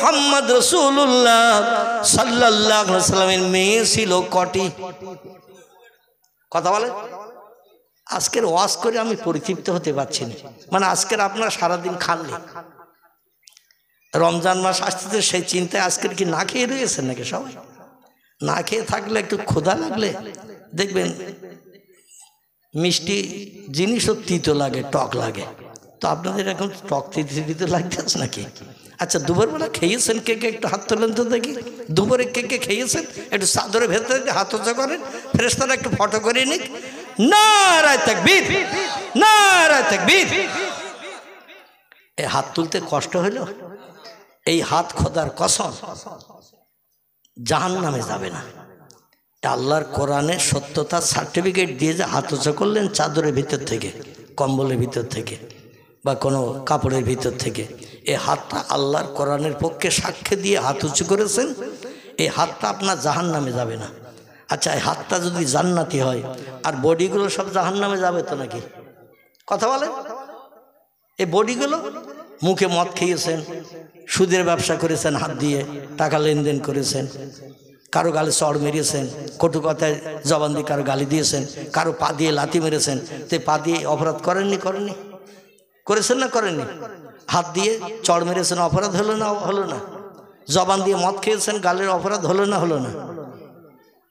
মুহাম্মদ রাসূলুল্লাহ সাল্লাল্লাহু আলাইহি ওয়াসাল্লামের মেয়ে ছিল কটি? কথা বলে। আজকের ওয়াজ করে আমি পরিতৃপ্ত হতে পারছি না। মানে আজকের আপনারা সারাদিন খাননি, রমজান মাস আসতেছে সেই চিন্তায় আজকের কি না খেয়ে রয়েছেন নাকি সবাই? না খেয়ে থাকলে একটু ক্ষুধা লাগলে দেখবেন মিষ্টি জিনিসও তিতো লাগে, টক লাগে। তো আপনাদের এখন টক তিতো লাগতেছে নাকি? আচ্ছা, দুপুরবেলা খেয়েছেন কে কে? একটু হাত তোলেন তো দেখি। দুপুরে কে কে খেয়েছেন? একটু চাদরের ভেতরে হাত উঁচা করেন, ফেরেশতারা একটু ফটো করে নিক। নারায়ে তাকবীর, নারায়ে তাকবীর। এই হাত তুলতে কষ্ট হইল? এই হাত খোদার কসম জাহান্নামে যাবে না। আল্লাহর কোরআনের সত্যতা সার্টিফিকেট দিয়ে যে হাত উঁচু করলেন চাদরের ভিতর থেকে, কম্বলের ভিতর থেকে বা কোনো কাপড়ের ভিতর থেকে, এই হাতটা আল্লাহর কোরআনের পক্ষে সাক্ষ্য দিয়ে হাত উঁচু করেছেন, এই হাতটা আপনার জাহান্নামে যাবে না। আচ্ছা, এই হাতটা যদি জান্নাতি হয় আর বডিগুলো সব জাহান্নামে যাবে তো নাকি? কথা বলেন। এই বডিগুলো মুখে মদ খেয়েছেন, সুদের ব্যবসা করেছেন, হাত দিয়ে টাকা লেনদেন করেছেন, কারো গালে চড় মেরেছেন, কটু কথায় জবান দিয়ে কারো গালি দিয়েছেন, কারো পা দিয়ে লাথি মেরেছেন। তো পা দিয়ে অপরাধ করেননি? করেননি? করেছেন না করেননি? হাত দিয়ে চড় মেরেছেন, অপরাধ হলো না? হলো না? জবান দিয়ে মদ খেয়েছেন, গালের অপরাধ হলো না? হলো না?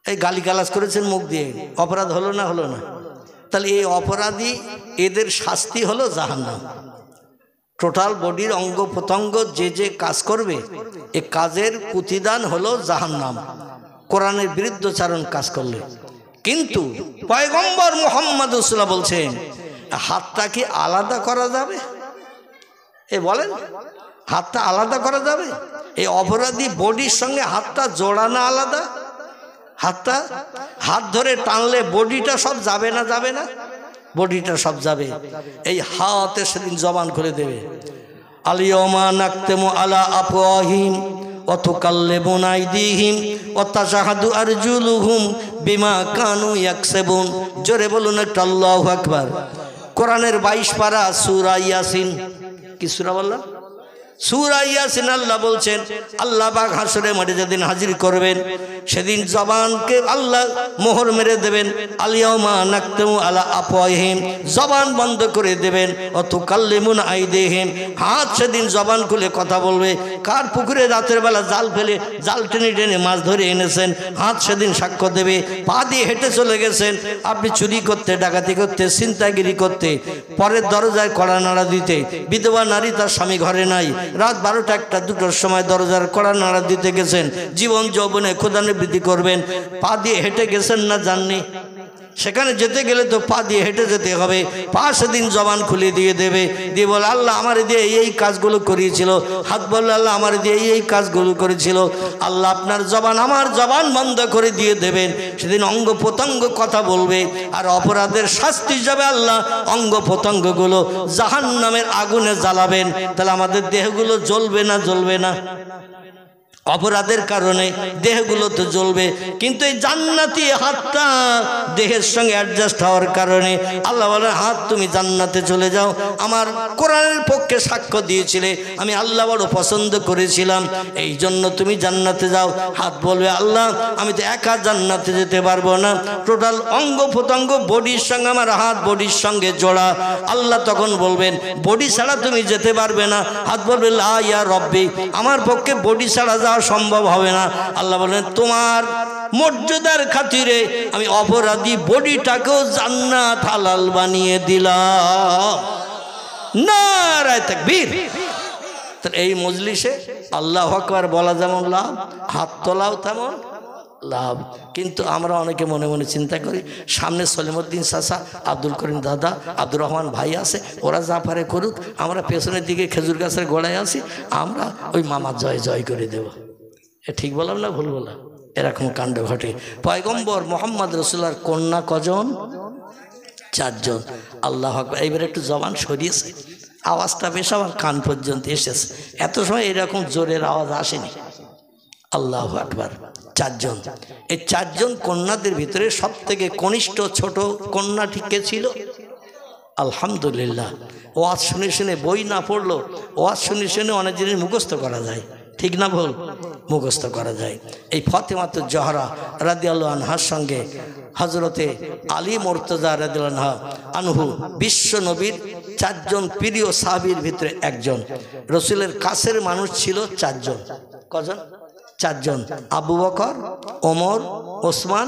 এই গালি গালাজ করেছেন মুখ দিয়ে, অপরাধ হলো না? হলো না? তাহলে এই অপরাধী এদের শাস্তি হলো জাহান্নাম। টোটাল বডির অঙ্গ প্রত্যঙ্গ যে যে কাজ করবে এ কাজের প্রতিদান হলো জাহান্নাম, কোরআনের বিরুদ্ধচারণ কাজ করলে। কিন্তু পয়গম্বর মুহাম্মদ রাসূলুল্লাহ বলছেন হাতটা কি আলাদা করা যাবে? এ বলেন, হাতটা আলাদা করা যাবে? এই অপরাধী বডির সঙ্গে হাতটা জোড়ানো আলাদা। হাতটা হাত ধরে টানলে বডিটা সব যাবে না? যাবে না? বডিটা সব যাবে। এই হাতে সেদিন জবান খুলে দেবে। আলিয়াউমা নাকতিমু আলা আফওয়াহিম ওয়া তুকাল্লিমুনা আইদিহিম ওয়া তাশহাদু আরজুলুহুম বিমা কানু ইয়াকসিবুন। জোরে বলুন একটা আল্লাহু আকবার। কোরআনের 22 পারা সূরা ইয়াসিন। কি সূরা বললাম? সূরা ইয়াসিন। আল্লাহ বলছেন আল্লাহ পাক হাসরের মাঠে যেদিন হাজির করবেন সেদিন জবানকে আল্লাহ মোহর মেরে দেবেন। আলিয়াউমা নাকতিমু আলা আফওয়াহিম, জবান বন্ধ করে দেবেন। ওয়া তুকাল্লিমুনা আইদিহিম, হাত সেদিন জবান খুলে কথা বলবে। কার পুকুরে রাতের বেলা জাল ফেলে জাল টেনে টেনে মাছ ধরে এনেছেন, হাত সেদিন সাক্ষ্য দেবে। পা দিয়ে হেঁটে চলে গেছেন আপনি চুরি করতে, ডাকাতি করতে, ছিনতাইগিরি করতে, পরের দরজায় কড়া নাড়া দিতে। বিধবা নারী, তার স্বামী ঘরে নাই, রাত 12টা 1টা 2টোর সময় দরজার কড়া নাড়া দিতে গেছেন। জীবন যৌবনে ক্ষুধানিবৃত্তি করবেন, পা দিয়ে হেঁটে গেছেন না যাননি? সেখানে যেতে গেলে তো পা দিয়ে হেঁটে যেতে হবে। পা সেদিন জবান খুলে দিয়ে দেবে, দিয়ে বলে আল্লাহ আমার দিয়ে এই কাজগুলো করিয়েছিল। হাত বললে আল্লাহ আমার দিয়ে এই কাজগুলো করেছিল। আল্লাহ আপনার জবান আমার জবান বন্ধ করে দিয়ে দেবেন। সেদিন অঙ্গ প্রত্যঙ্গ কথা বলবে, আর অপরাধের শাস্তি হিসাবে আল্লাহ অঙ্গ প্রত্যঙ্গগুলো জাহান্নামের আগুনে জ্বালাবেন। তাহলে আমাদের দেহগুলো জ্বলবে না? জ্বলবে না? অপরাধের কারণে দেহগুলো তো জ্বলবে, কিন্তু এই জান্নাতি হাতটা দেহের সঙ্গে অ্যাডজাস্ট হওয়ার কারণে আল্লাহ বলে হাত তুমি জান্নাতে চলে যাও। আমার কোরআনের পক্ষে সাক্ষ্য দিয়েছিলে, আমি আল্লাহ বড় পছন্দ করেছিলাম, এই জন্য তুমি জান্নাতে যাও। হাত বলবে আল্লাহ আমি তো একা জান্নাতে যেতে পারবো না, টোটাল অঙ্গ প্রত্যঙ্গ বডির সঙ্গে আমার হাত বডির সঙ্গে জোড়া। আল্লাহ তখন বলবেন বডি ছাড়া তুমি যেতে পারবে না। হাত বলবে লা ইয়া রব্বি, আমার পক্ষে বডি ছাড়া যাওয়া সম্ভব হবে না। আল্লাহ বলেন তোমার মর্যাদার খাতিরে আমি অপরাধী বডিটাকেও জান্নাত হালাল বানিয়ে দিলাম। নারায়ে তাকবীর। তাহলে এই মজলিসে আল্লাহু আকবার বলা যেমন লাভ, হাত তোলাও তেমন লাভ। কিন্তু আমরা অনেকে মনে মনে চিন্তা করি সামনে সলিমউদ্দিন চাচা, আব্দুল করিম দাদা, আব্দুর রহমান ভাই আছে, ওরা যা পারে করুক, আমরা পেছনের দিকে খেজুর গাছের গোড়ায় আছি, আমরা ওই মামা জয় জয় করে দেব। এ ঠিক বললাম না ভুল বললাম? এরকম কাণ্ড ঘটে। পয়গম্বর মুহাম্মদ রাসূলুল্লাহর কন্যা কজন? 4 জন। আল্লাহু আকবার। এইবার একটু জবান সরিয়েছে, আওয়াজটা বেশ আমার কান পর্যন্ত এসেছে। এত সময় এরকম জোরের আওয়াজ আসেনি। আল্লাহু আকবার। 4 জন। এই 4 জন কন্যাদের ভিতরে সব থেকে কনিষ্ঠ ছোট কন্যাটি কে ছিল? আলহামদুলিল্লাহ। ওয়াজ শুনে শুনে, বই না পড়লো ওয়াজ শুনে শুনে অনেক জিনিস মুখস্থ করা যায়, ঠিক না ভুল? মুখস্থ করা যায়। এই ফাতেমাতুজ জহরা রাদিয়াল্লাহু আনহার সঙ্গে হযরতে আলী মুর্তজা রাদিয়াল্লাহু আনহু বিশ্ব নবীর 4 জন প্রিয় সাহাবীর ভিতরে একজন। রাসূলের কাছের মানুষ ছিল 4 জন। কজন? 4 জন। আবু বকর, ওমর, ওসমান,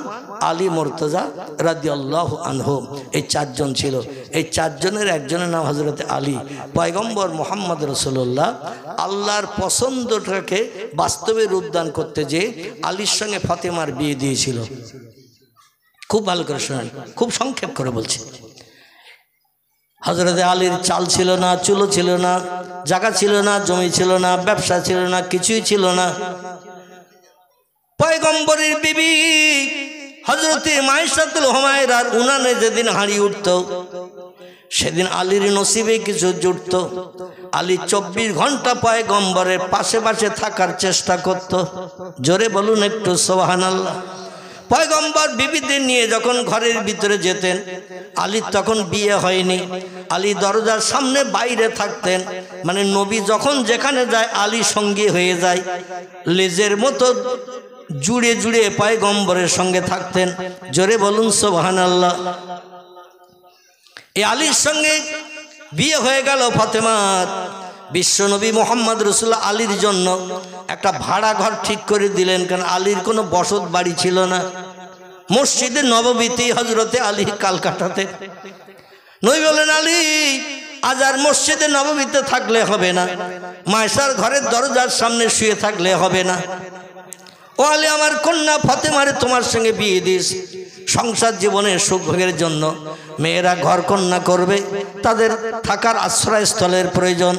আলী মুর্তজা রাদিয়াল্লাহু আনহু, এই 4 জন ছিল। এই 4 জনের একজনের নাম হযরতে আলী। পয়গম্বর মুহাম্মদ রাসূলুল্লাহ আল্লাহর পছন্দটাকে বাস্তবে রূপদান করতে যে আলীর সঙ্গে ফাতেমার বিয়ে দিয়েছিল। খুব ভালো করে শুনেন, খুব সংক্ষেপ করে বলছি। হযরতে আলীর চাল ছিল না, চুলো ছিল না, জায়গা ছিল না, জমি ছিল না, ব্যবসা ছিল না, কিছুই ছিল না। পয়গম্বরের বিবি হযরতে মাইশাতুল হুমায়রার উনানে যেদিন হাঁড়ি উঠত, সেদিন আলীর নসিবে কিছু জুটত। আলী 24 ঘন্টা পয়গম্বরের পাশে পাশে থাকার চেষ্টা করত। জোরে বলুন একটু সুবহানাল্লাহ। পয়গম্বর বিবিদের নিয়ে যখন ঘরের ভিতরে যেতেন, আলীর তখন বিয়ে হয়নি, আলী দরজার সামনে বাইরে থাকতেন। মানে নবী যখন যেখানে যায় আলী সঙ্গী হয়ে যায়, লেজের মতো জুড়ে জুড়ে পয়গম্বরের সঙ্গে থাকতেন। জোরে বলুন সুবহানাল্লাহ। এই আলীর সঙ্গে বিয়ে হয়ে গেল ফাতেমার। বিশ্বনবী মুহাম্মদ রাসূলুল্লাহ আলীর জন্য একটা ভাড়া ঘর ঠিক করে দিলেন, কারণ আলীর কোনো বসত বাড়ি ছিল না। মসজিদে নববীতেই হযরতে আলী কাল কাটাতে। নবী বলেন, আলী আজ আর মসজিদে নববীতে থাকলে হবে না, মায়েশার ঘরের দরজার সামনে শুয়ে থাকলে হবে না। ও আলী, আমার কন্যা ফাতেমারে তোমার সঙ্গে বিয়ে দিস। সংসার জীবনের সুখ ভোগের জন্য মেয়েরা ঘর কন্যা করবে, তাদের থাকার আশ্রয়স্থলের প্রয়োজন।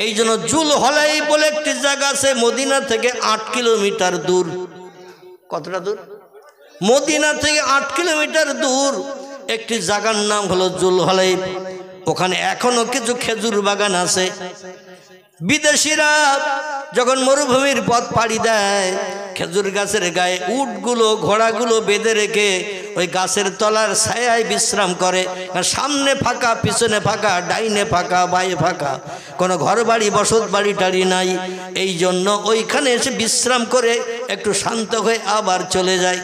এই জন্য জুলহলাই বলে একটি জায়গা আছে, মদিনা থেকে 8 কিলোমিটার দূর। কতটা দূর? মদিনা থেকে 8 কিলোমিটার দূর একটি জায়গার নাম হলো জুলহলাই। ওখানে এখনো কিছু খেজুর বাগান আছে। বিদেশিরা যখন মরুভূমির পথ পাড়ি দেয়, খেজুর গাছের গায়ে উটগুলো ঘোড়াগুলো বেঁধে রেখে ওই গাছের তলার ছায়ায় বিশ্রাম করে। সামনে ফাঁকা, পিছনে ফাঁকা, ডাইনে ফাঁকা, বাঁয়ে ফাঁকা, কোনো ঘর বাড়ি বসত বাড়ি টাড়ি নাই। এই জন্য ওইখানে এসে বিশ্রাম করে একটু শান্ত হয়ে আবার চলে যায়।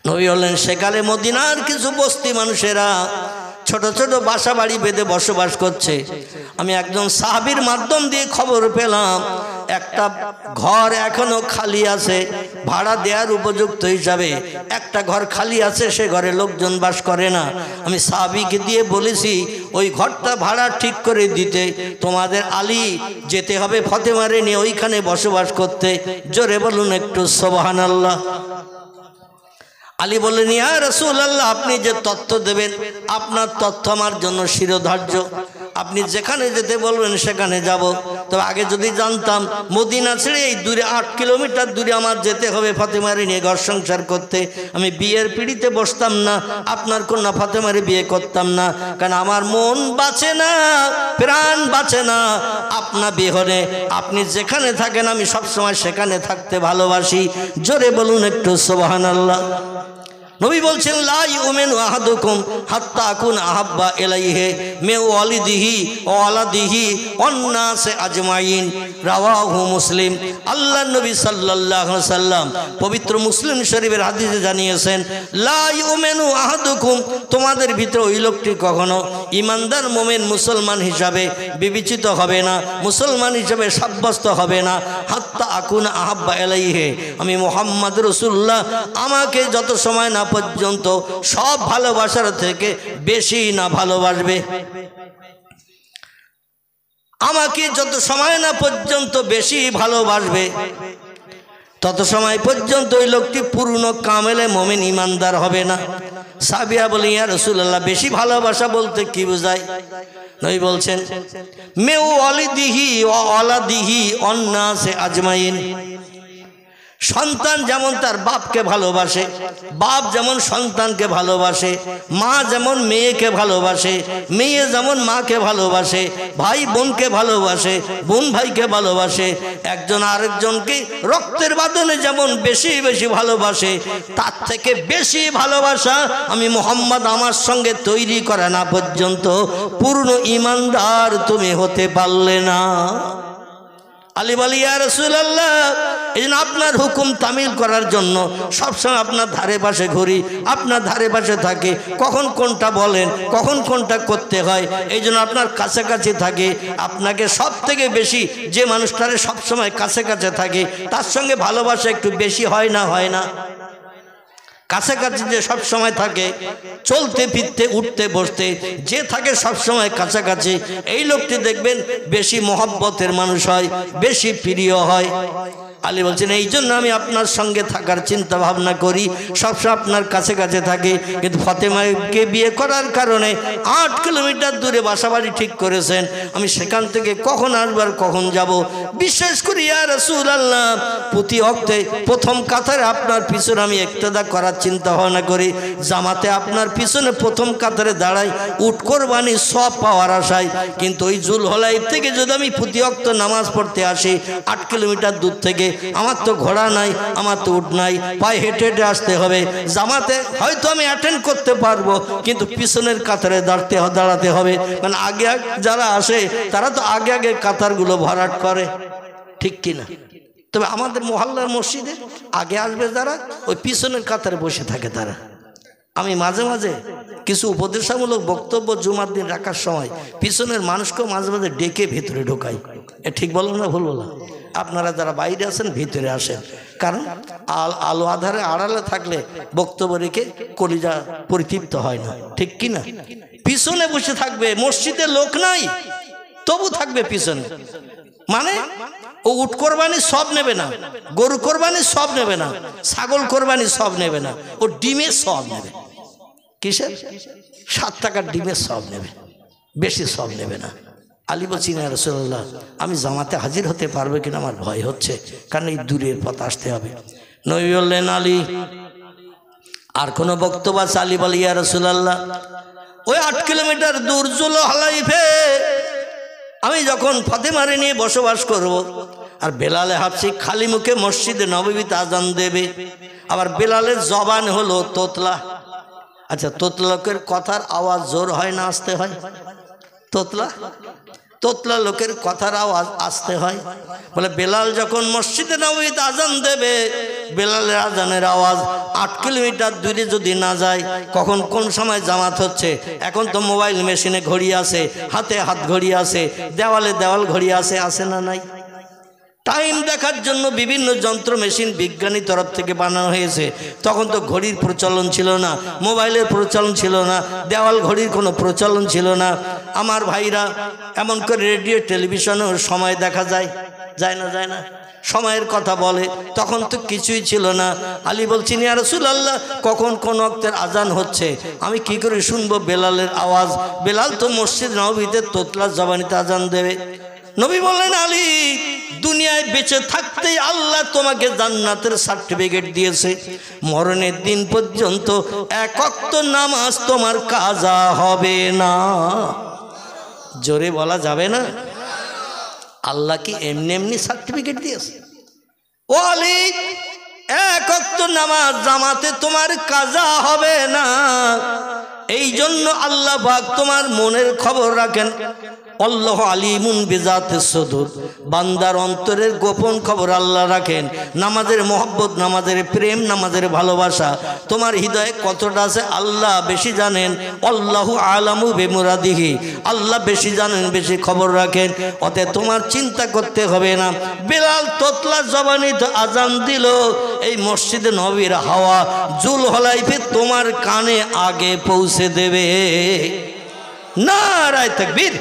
নবী বললেন, সেকালে মদিনার কিছু বস্তি মানুষেরা ছোট ছোট বাসা বাড়ি বেঁধে বসবাস করছে। আমি একজন সাহাবীর মাধ্যম দিয়ে খবর পেলাম একটা ঘর এখনো খালি আছে, ভাড়া দেওয়ার উপযুক্ত হিসাবে একটা ঘর খালি আছে, সে ঘরে লোকজন বাস করে না। আমি সাহাবীকে দিয়ে বলেছি ওই ঘরটা ভাড়া ঠিক করে দিতে। তোমাদের আলী যেতে হবে ফাতেমারে নিয়ে ওইখানে বসবাস করতে। জোরে বলুন একটু সুবহানাল্লাহ। আলী বললেন, ইয়া রাসূলুল্লাহ, আপনি যে তথ্য দেবেন আপনার তথ্য আমার জন্য শিরোধার্য। আপনি যেখানে যেতে বলবেন সেখানে যাব। তবে আগে যদি জানতাম মদিনা ছেড়ে এই দূরে 8 কিলোমিটার দূরে আমার যেতে হবে ফাতেমারে নিয়ে ঘর সংসার করতে, আমি বিয়ের পিড়িতে বসতাম না, আপনার কন্যা ফাতেমারে বিয়ে করতাম না। কারণ আমার মন বাঁচে না, প্রাণ বাঁচে না আপনার বিহনে। আপনি যেখানে থাকেন আমি সবসময় সেখানে থাকতে ভালোবাসি। জোরে বলুন একটু সুবহানাল্লাহ। নবী বলছেন, লা ইউমিনু আহাদুকুম হাত্তা আকুন আহাব্বা ইলাইহি মিন ওয়ালিদিহি ওয়া ওয়ালাদিহি ওয়ান নাসি আজমাইন। রাওয়াহু মুসলিম। আল্লাহর নবী সাল্লাল্লাহু আলাইহি ওয়াসাল্লাম পবিত্র মুসলিম শরীফের হাদিসে জানিয়েছেন, লা ইউমিনু আহাদুকুম, তোমাদের ভিতরে ওই লোকটি কখনো ঈমানদার মুমিন মুসলমান হিসাবে বিবেচিত হবে না, মুসলমান হিসাবে সাব্যস্ত হবে না, হাত্তা আকুন আহাব্বা ইলাইহি, আমি মুহাম্মদ রাসূলুল্লাহ আমাকে যত সময় না পর্যন্ত সব ভালোবাসার থেকে বেশি না ভালোবাসবে। আমাকে যত সময় না পর্যন্ত বেশি ভালোবাসবে তত সময় পর্যন্ত ওই লোকটি পূর্ণ কামেলে মুমিন ঈমানদার হবে না। সাহাবীরা বলেন, ইয়া রাসূলুল্লাহ, বেশি ভালোবাসা বলতে কি বোঝায়? নবী বলছেন, মে ওয়ালিদিহি ওয়া ওয়ালাদিহি ওয়ান নাসি আজমাইন। সন্তান যেমন তার বাপকে ভালোবাসে, বাপ যেমন সন্তানকে ভালোবাসে, মা যেমন মেয়েকে ভালোবাসে, মেয়ে যেমন মাকে ভালোবাসে, ভাই বোনকে ভালোবাসে, বোন ভাইকে ভালোবাসে, একজন আরেকজনকে রক্তের বাঁধনে যেমন বেশি বেশি ভালোবাসে, তার থেকে বেশি ভালোবাসা আমি মুহাম্মদ আমার সঙ্গে তৈরি করা না পর্যন্ত পূর্ণ ঈমানদার তুমি হতে পারলে না। আলী বলে ইয়া রাসূলুল্লাহ, এই জন্য আপনার হুকুম তামিল করার জন্য সবসময় আপনার ধারে পাশে ঘুরি, আপনার ধারে পাশে থাকে, কখন কোনটা বলেন, কখন কোনটা করতে হয়, এই জন্য আপনার কাছাকাছি থাকে। আপনাকে সব থেকে বেশি যে মানুষটারে সবসময় কাছে কাছে থাকে তার সঙ্গে ভালোবাসা একটু বেশি হয় না? হয় না? কাছাকাছি যে সব সময় থাকে, চলতে ফিরতে উঠতে বসতে যে থাকে সব সময় কাছাকাছি, এই লোকটি দেখবেন বেশি মহব্বতের মানুষ হয়, বেশি প্রিয় হয়। আলী বলছেন এই জন্য আমি আপনার সঙ্গে থাকার চিন্তা ভাবনা করি, সবসময় আপনার কাছে কাছে থাকি। কিন্তু ফাতেমাকে বিয়ে করার কারণে 8 কিলোমিটার দূরে বাসাবাড়ি ঠিক করেছেন। আমি সেখান থেকে কখন আসবার কখন যাব, বিশ্বাস করি ইয়া রাসূলুল্লাহ প্রতি ওয়াক্তে প্রথম কাতারে আপনার পিছনে আমি ইক্তেদা করার চিন্তা ভাবনা করি। জামাতে আপনার পিছনে প্রথম কাতারে দাঁড়াই উট কোরবানি সব পাওয়ার আশায়। কিন্তু ওই জুলহলাইফ থেকে যদি আমি প্রতি ওয়াক্ত নামাজ পড়তে আসি 8 কিলোমিটার দূর থেকে, আমার তো ঘোড়া নাই, আমার তো উট নাই, পায়ে হেঁটে হেঁটে আসতে হবে। জামাতে হয়তো আমি অ্যাটেন্ড করতে পারবো, কিন্তু পিছনের কাতারে দাঁড়াতে হবে। মানে আগে যারা আসে তারা তো আগে আগে কাতারগুলো ভরাট করে, ঠিক কিনা? তবে আমাদের মহল্লার মসজিদে আগে আসবে যারা, ওই পিছনের কাতারে বসে থাকে তারা। আমি মাঝে মাঝে কিছু উপদেশামূলক বক্তব্য জুমার দিন রাখার সময় পিছনের মানুষকেও মাঝে মাঝে ডেকে ভিতরে ঢোকাই। এ ঠিক বললাম না ভুল বললাম? আপনারা যারা বাইরে আছেন ভিতরে আসেন, কারণ আলো আধারে আড়ালে থাকলে বক্তব্য রেখে কলিজা পরিতৃপ্ত হয় না, ঠিক কিনা? পিছনে বসে থাকবে, মসজিদে লোক নাই তবু থাকবে পিছনে। মানে ও উট কোরবানি সব নেবে না, গরু কোরবানি সব নেবে না, ছাগল কোরবানি সব নেবে না, ও ডিমের সব নেবে। কিসের? 7 টাকার ডিমের সব নেবে, বেশি সব নেবে না। আলী বলছেন ইয়া রাসূলুল্লাহ আমি জামাতে হাজির হতে পারবো কিনা আমার ভয় হচ্ছে, কারণ এই দূরের পথ আসতে হবে। নবী বললেন আলী আর কোনো বক্তব্য আছে? আলী বলে ইয়া রাসূলুল্লাহ ওই 8 কিলোমিটার দূর জুলহলাইফে আমি যখন ফাতেমারে নিয়ে বসবাস করব, আর বেলালে হাফসি খালি মুখে মসজিদে নববীতে আজান দেবে, আবার বেলালের জবান হলো তোতলা। আচ্ছা, তোতলা লোকের কথার আওয়াজ জোর হয় না আস্তে হয়? তোতলা লোকের কথার আওয়াজ আসতে হয়। বলে বেলাল যখন মসজিদে নববীতে আজান দেবে, বেলালের আজানের আওয়াজ 8 কিলোমিটার দূরে যদি না যায়, কখন কোন সময় জামাত হচ্ছে। এখন তো মোবাইল মেশিনে ঘড়ি আছে, হাতে হাত ঘড়ি আছে, দেওয়ালে দেওয়াল ঘড়ি আছে, আছে না নাই? টাইম দেখার জন্য বিভিন্ন যন্ত্র মেশিন বিজ্ঞানী তরফ থেকে বানানো হয়েছে। তখন তো ঘড়ির প্রচলন ছিল না, মোবাইলের প্রচলন ছিল না, দেওয়াল ঘড়ির কোনো প্রচলন ছিল না। আমার ভাইরা এমন করে রেডিও টেলিভিশনেও সময় দেখা যায়, যায় না? যায় না? সময়ের কথা বলে, তখন তো কিছুই ছিল না। আলী বলছেন ইয়া রাসূলুল্লাহ কখন কোন ওয়াক্তের আজান হচ্ছে আমি কি করে শুনবো বেলালের আওয়াজ? বেলাল তো মসজিদ নববীতে তোতলা জবানিতে আজান দেবে। নবী বললেন আলী দুনিয়ায় বেঁচে থাকতেই আল্লাহ তোমাকে জান্নাতের সার্টিফিকেট দিয়েছে, মরণের দিন পর্যন্ত 1 ওয়াক্ত নামাজ তোমার কাজা হবে না। জোরে বলা যাবে না? আল্লাহ কি এমনি এমনি সার্টিফিকেট দিয়েছে? ও আলী 1 ওয়াক্ত নামাজ জামাতে তোমার কাজা হবে না। এই জন্য আল্লাহ পাক তোমার মনের খবর রাখেন। আল্লাহ আলিমুন বিজাতিস সুদূর, বান্দার অন্তরের গোপন খবর আল্লাহ রাখেন। নামাজের মহব্বত, নামাজের প্রেম, নামাজের ভালোবাসা তোমার হৃদয়ে কতটা আছে আল্লাহ বেশি জানেন। আল্লাহু আলামু বিমুরাদিহি, আল্লাহ বেশি জানেন, বেশি খবর রাখেন। অতএব তোমার চিন্তা করতে হবে না। বেলাল তোতলা জবানিতে আজান দিল, এই মসজিদে নবীর হাওয়া জুলহলাইফে তোমার কানে আগে পৌঁছে দেবে। নারায়ে তাকবীর।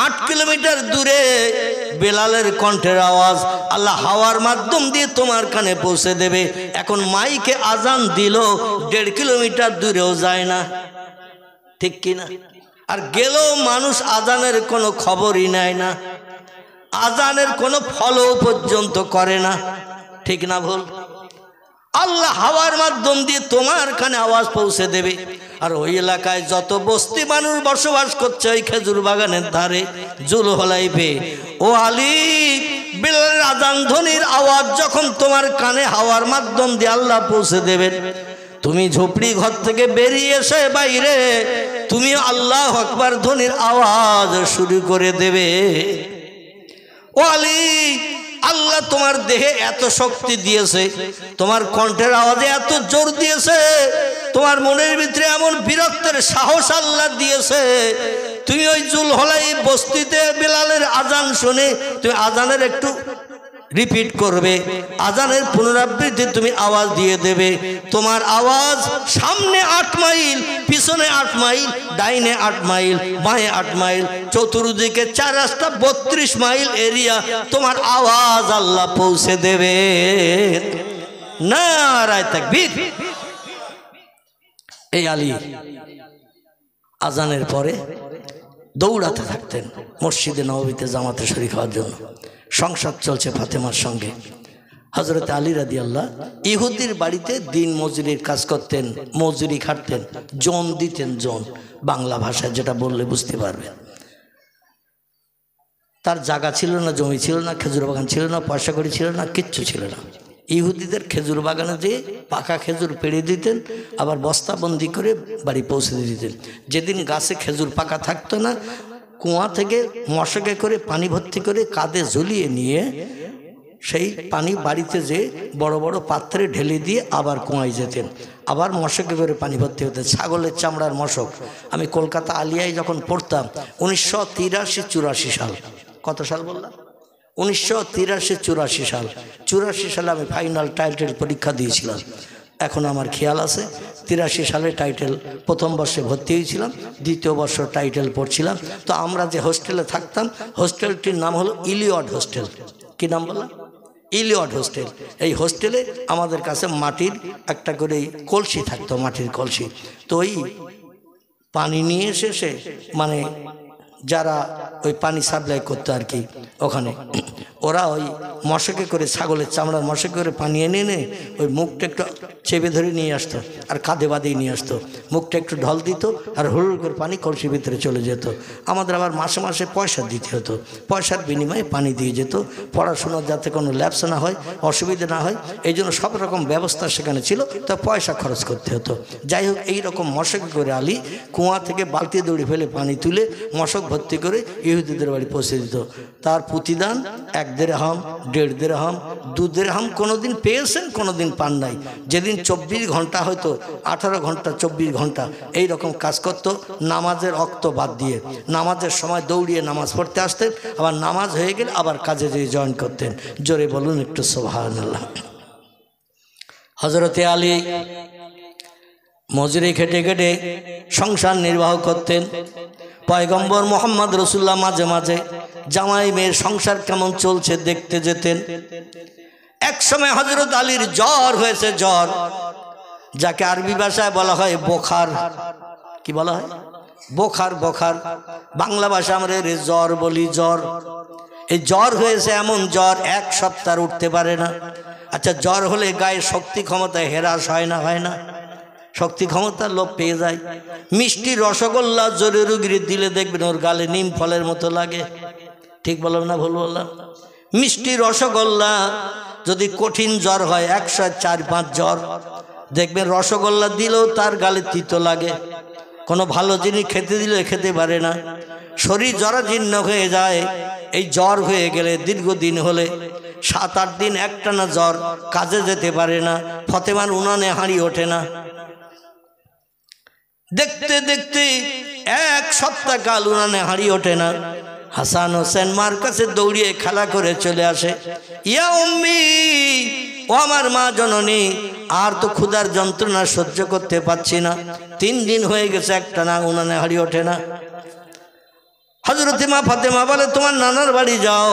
8 কিলোমিটার দূরে বেলালের কণ্ঠের আওয়াজ আল্লাহ হাওয়ার মাধ্যম দিয়ে তোমার কানে পৌঁছে দেবে। এখন মাইকে আজান দিল 1.5 কিলোমিটার দূরেও যায় না, ঠিক কিনা? আর গেলেও মানুষ আজানের কোনো খবরই নেয় না, আজানের কোনো ফলো পর্যন্ত করে না, ঠিক না ভুল? আল্লাহ হাওয়ার মাধ্যম দিয়ে তোমার কানে আওয়াজ পৌঁছে দেবে। আর ওই এলাকায় যত বস্তি মানুষ বসবাস করছে ওই খেজুর বাগানের ধারে জুলহলাইফে, ও আলী বেলালের আজান ধ্বনির আওয়াজ যখন তোমার কানে হাওয়ার মাধ্যম দিয়ে আল্লাহ পৌঁছে দেবেন, তুমি ঝুপড়ি ঘর থেকে বেরিয়ে এসে বাইরে তুমি আল্লাহু আকবার ধ্বনির আওয়াজ শুরু করে দেবে। ও আলী, আল্লাহ তোমার দেহে এত শক্তি দিয়েছে, তোমার কণ্ঠের আওয়াজে এত জোর দিয়েছে, তোমার মনের ভিতরে এমন বীরত্বের সাহস আল্লাহ দিয়েছে, তুমি ওই জুলহলাই বস্তিতে বেলালের আজান শুনে তুমি আজানের একটু রিপিট করবে, আজানের পুনরাবৃত্তি তুমি আওয়াজ দিয়ে দেবে। তোমার আওয়াজ সামনে 8 মাইল, পিছনে 8 মাইল, ডাইনে 8 মাইল, বাঁয়ে 8 মাইল, চতুর্দিকে 4 রাস্তা 32 মাইল এরিয়া তোমার আওয়াজ আল্লাহ পৌঁছে দেবে। নারায়ে তাকবীর। এই আলী আজানের পরে দৌড়াতে থাকতেন মসজিদে নববীতে জামাতে শরীক হওয়ার জন্য। সংসার চলছে ফাতেমার সঙ্গে। হযরত আলী রাদিয়াল্লাহ ইহুদির বাড়িতে দিন মজুরির কাজ করতেন, মজুরি খাটতেন, জন দিতেন, জন বাংলা ভাষায় যেটা বললে বুঝতে পারবেন। তার জায়গা ছিল না, জমি ছিল না, খেজুর বাগান ছিল না, পয়সা কড়ি ছিল না, কিচ্ছু ছিল না। ইহুদিদের খেজুর বাগানে দিয়ে পাকা খেজুর পেড়ে দিতেন, আবার বস্তাবন্দি করে বাড়ি পৌঁছে দিতেন। যেদিন গাছে খেজুর পাকা থাকতো না, কুয়া থেকে মশকে করে পানি ভর্তি করে কাঁধে ঝুলিয়ে নিয়ে সেই পানি বাড়িতে যে বড় বড় পাত্রে ঢেলে দিয়ে আবার কুয়ায় যেতেন, আবার মশকে করে পানি ভর্তি হতেন। ছাগলের চামড়ার মশক। আমি কলকাতা আলিয়ায় যখন পড়তাম 1983-84 সাল, কত সাল বললাম? 1983-84 সাল। 84 সালে আমি ফাইনাল টাইটেল পরীক্ষা দিয়েছিলাম, এখন আমার খেয়াল আছে। 83 সালে টাইটেল প্রথম বর্ষে ভর্তি হয়েছিলাম, দ্বিতীয় বর্ষ টাইটেল পড়ছিলাম। তো আমরা যে হোস্টেলে থাকতাম, হোস্টেলটির নাম হলো ইলিয়ট হোস্টেল। কি নাম বললাম? Elliot hostel. এই হোস্টেলে আমাদের কাছে মাটির একটা করে কলসি থাকতো, মাটির কলসি। তো ওই পানি নিয়ে এসে মানে যারা ওই পানি সাপ্লাই করতো আর কি, ওখানে ওরা ওই মশকে করে, ছাগলের চামড়ার মশকে করে পানি এনে এনে ওই মুখটা একটু চেপে ধরে নিয়ে আসতো আর কাঁধে বাঁধিয়ে নিয়ে আসতো। মুখটা একটু ঢল দিত আর হুড় করে পানি কলসির ভিতরে চলে যেত। আমাদের আবার মাসে মাসে পয়সা দিতে হতো, পয়সার বিনিময়ে পানি দিয়ে যেত। পড়াশোনার যাতে কোনো ল্যাপস না হয়, অসুবিধা না হয়, এই জন্য সব রকম ব্যবস্থা সেখানে ছিল, তো পয়সা খরচ করতে হতো। যাই হোক, এইরকম মশকে করে আলী কুয়া থেকে বালতি দৌড়ে ফেলে পানি তুলে মশক ভর্তি করে ইহুদিদের বাড়ি পৌঁছে দিত। তার প্রতিদান 1 দিরহাম, 1.5 দিরহাম, 2 দিরহাম কোনোদিন পেয়েছেন, কোনোদিন পান নাই। যেদিন 24 ঘন্টা হয়তো 18 ঘন্টা 24 ঘন্টা এই রকম কাজ করত, নামাজের ওয়াক্ত বাদ দিয়ে। নামাজের সময় দৌড়িয়ে নামাজ পড়তে আসতেন, আবার নামাজ হয়ে গেলে আবার কাজে যেয়ে জয়েন করতেন। জোরে বলুন একটু সুবহানাল্লাহ। হযরতে আলী মজুরি খেটে খেটে সংসার নির্বাহ করতেন। পয়গম্বর মোহাম্মদ রসুল্লাহ মাঝে মাঝে জামাই মেয়ের সংসার কেমন চলছে দেখতে যেতেন। এক সময় হযরত আলীর জ্বর হয়েছে, জ্বর, যাকে আরবি ভাষায় বলা হয় বোখার। কি বলা হয়? বোখার। বোখার বাংলা ভাষা আমরা জ্বর বলি, জ্বর। এই জ্বর হয়েছে, এমন জ্বর 1 সপ্তাহ উঠতে পারে না। আচ্ছা, জ্বর হলে গায়ে শক্তি ক্ষমতা হ্রাস হয় না? হয় না? শক্তি ক্ষমতা লোপ পেয়ে যায়। মিষ্টি রসগোল্লা জোরে রুগীর দিলে দেখবেন ওর গালে নিম ফলের মতো লাগে। ঠিক বললাম না ভুল বললাম? মিষ্টি রসগোল্লা যদি কঠিন জ্বর হয়, 104-5 জ্বর, দেখবেন রসগোল্লা দিলেও তার গালে তিতো লাগে। কোনো ভালো জিনিস খেতে দিলে খেতে পারে না, শরীর জরাজীর্ণ হয়ে যায়। এই জ্বর হয়ে গেলে দীর্ঘদিন হলে 7-8 দিন একটানা জ্বর, কাজে যেতে পারে না, ফতেমার উনানে হাঁড়ি ওঠে না। দেখতে দেখতে 1 সপ্তাহ কাল উনানে হাঁড়ি ওঠে না। হাসান হোসেন মার কাছে দৌড়িয়ে খেলা করে চলে আসে, ইয়া উম্মি, ও আমার মা জননী, আর তো ক্ষুধার যন্ত্রণা সহ্য করতে পারছি না, 3 দিন হয়ে গেছে একটানা উনানে হাঁড়ি ওঠে না। হযরত মা ফাতেমা বলে, তোমার নানার বাড়ি যাও,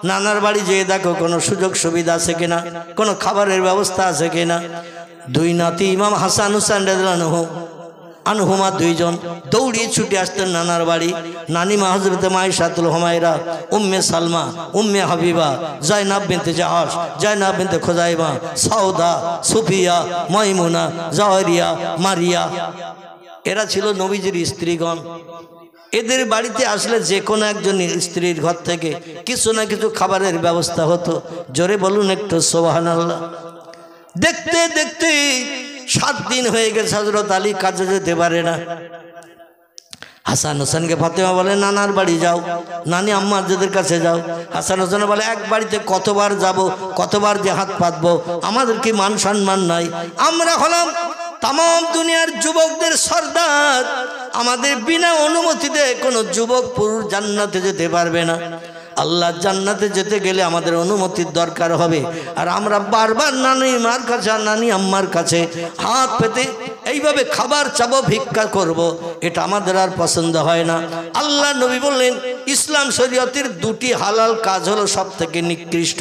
নানার বাড়ি যেয়ে দেখো কোনো সুযোগ সুবিধা আছে কিনা, কোনো খাবারের ব্যবস্থা আছে কিনা। 2 নাতি ইমাম হাসান হুসাইন রাদিয়াল্লাহু আনহুমা 2 জন দৌড়িয়ে ছুটে আসতেন নানার বাড়ি। নানিমা হযরত আয়েশাতুল হুমায়রা, উম্মে সালমা, উম্মে হাবিবা, জায়নাব বিনতে জাহাশ, জায়নাব বিনতে খুজাইমা, সাউদা, সুফিয়া, মাইমুনা, জাওয়ারিয়া, মারিয়া, এরা ছিল নবীজির স্ত্রীগণ। এদের বাড়িতে আসলে যে কোনো একজন স্ত্রীর ঘর থেকে কিছু না কিছু খাবারের ব্যবস্থা হতো। জোরে বলুন একটু সুবহানাল্লাহ। দেখতে দেখতে 7 দিন হয়ে গেছে, হযরত আলী কাজে যেতে পারে না। হাসান হোসেনকে ফাতেমা বলে নানার বাড়ি যাও, নানি আম্মাদের কাছে যাও। হাসান হোসেন বলে এক বাড়িতে কতবার যাব, কতবার যে হাত পাতবো, আমাদের কি মান সম্মান নাই? আমরা হলাম তাম দুনিয়ার যুবকদের সর্দার, আমাদের বিনা অনুমতিতে কোনো যুবক পুরুষ জান্নাতে যেতে পারবে না। আল্লাহ জান্নাতে যেতে গেলে আমাদের অনুমতির দরকার হবে। আর আমরা বারবার নানি মার কাছে আর নানি আম্মার কাছে হাত পেতে এইভাবে খাবার চাবো, ভিক্ষা করব, এটা আমাদের আর পছন্দ হয় না। আল্লাহ নবী বললেন ইসলাম শরীয়তের দুটি হালাল কাজ হলো সব থেকে নিকৃষ্ট।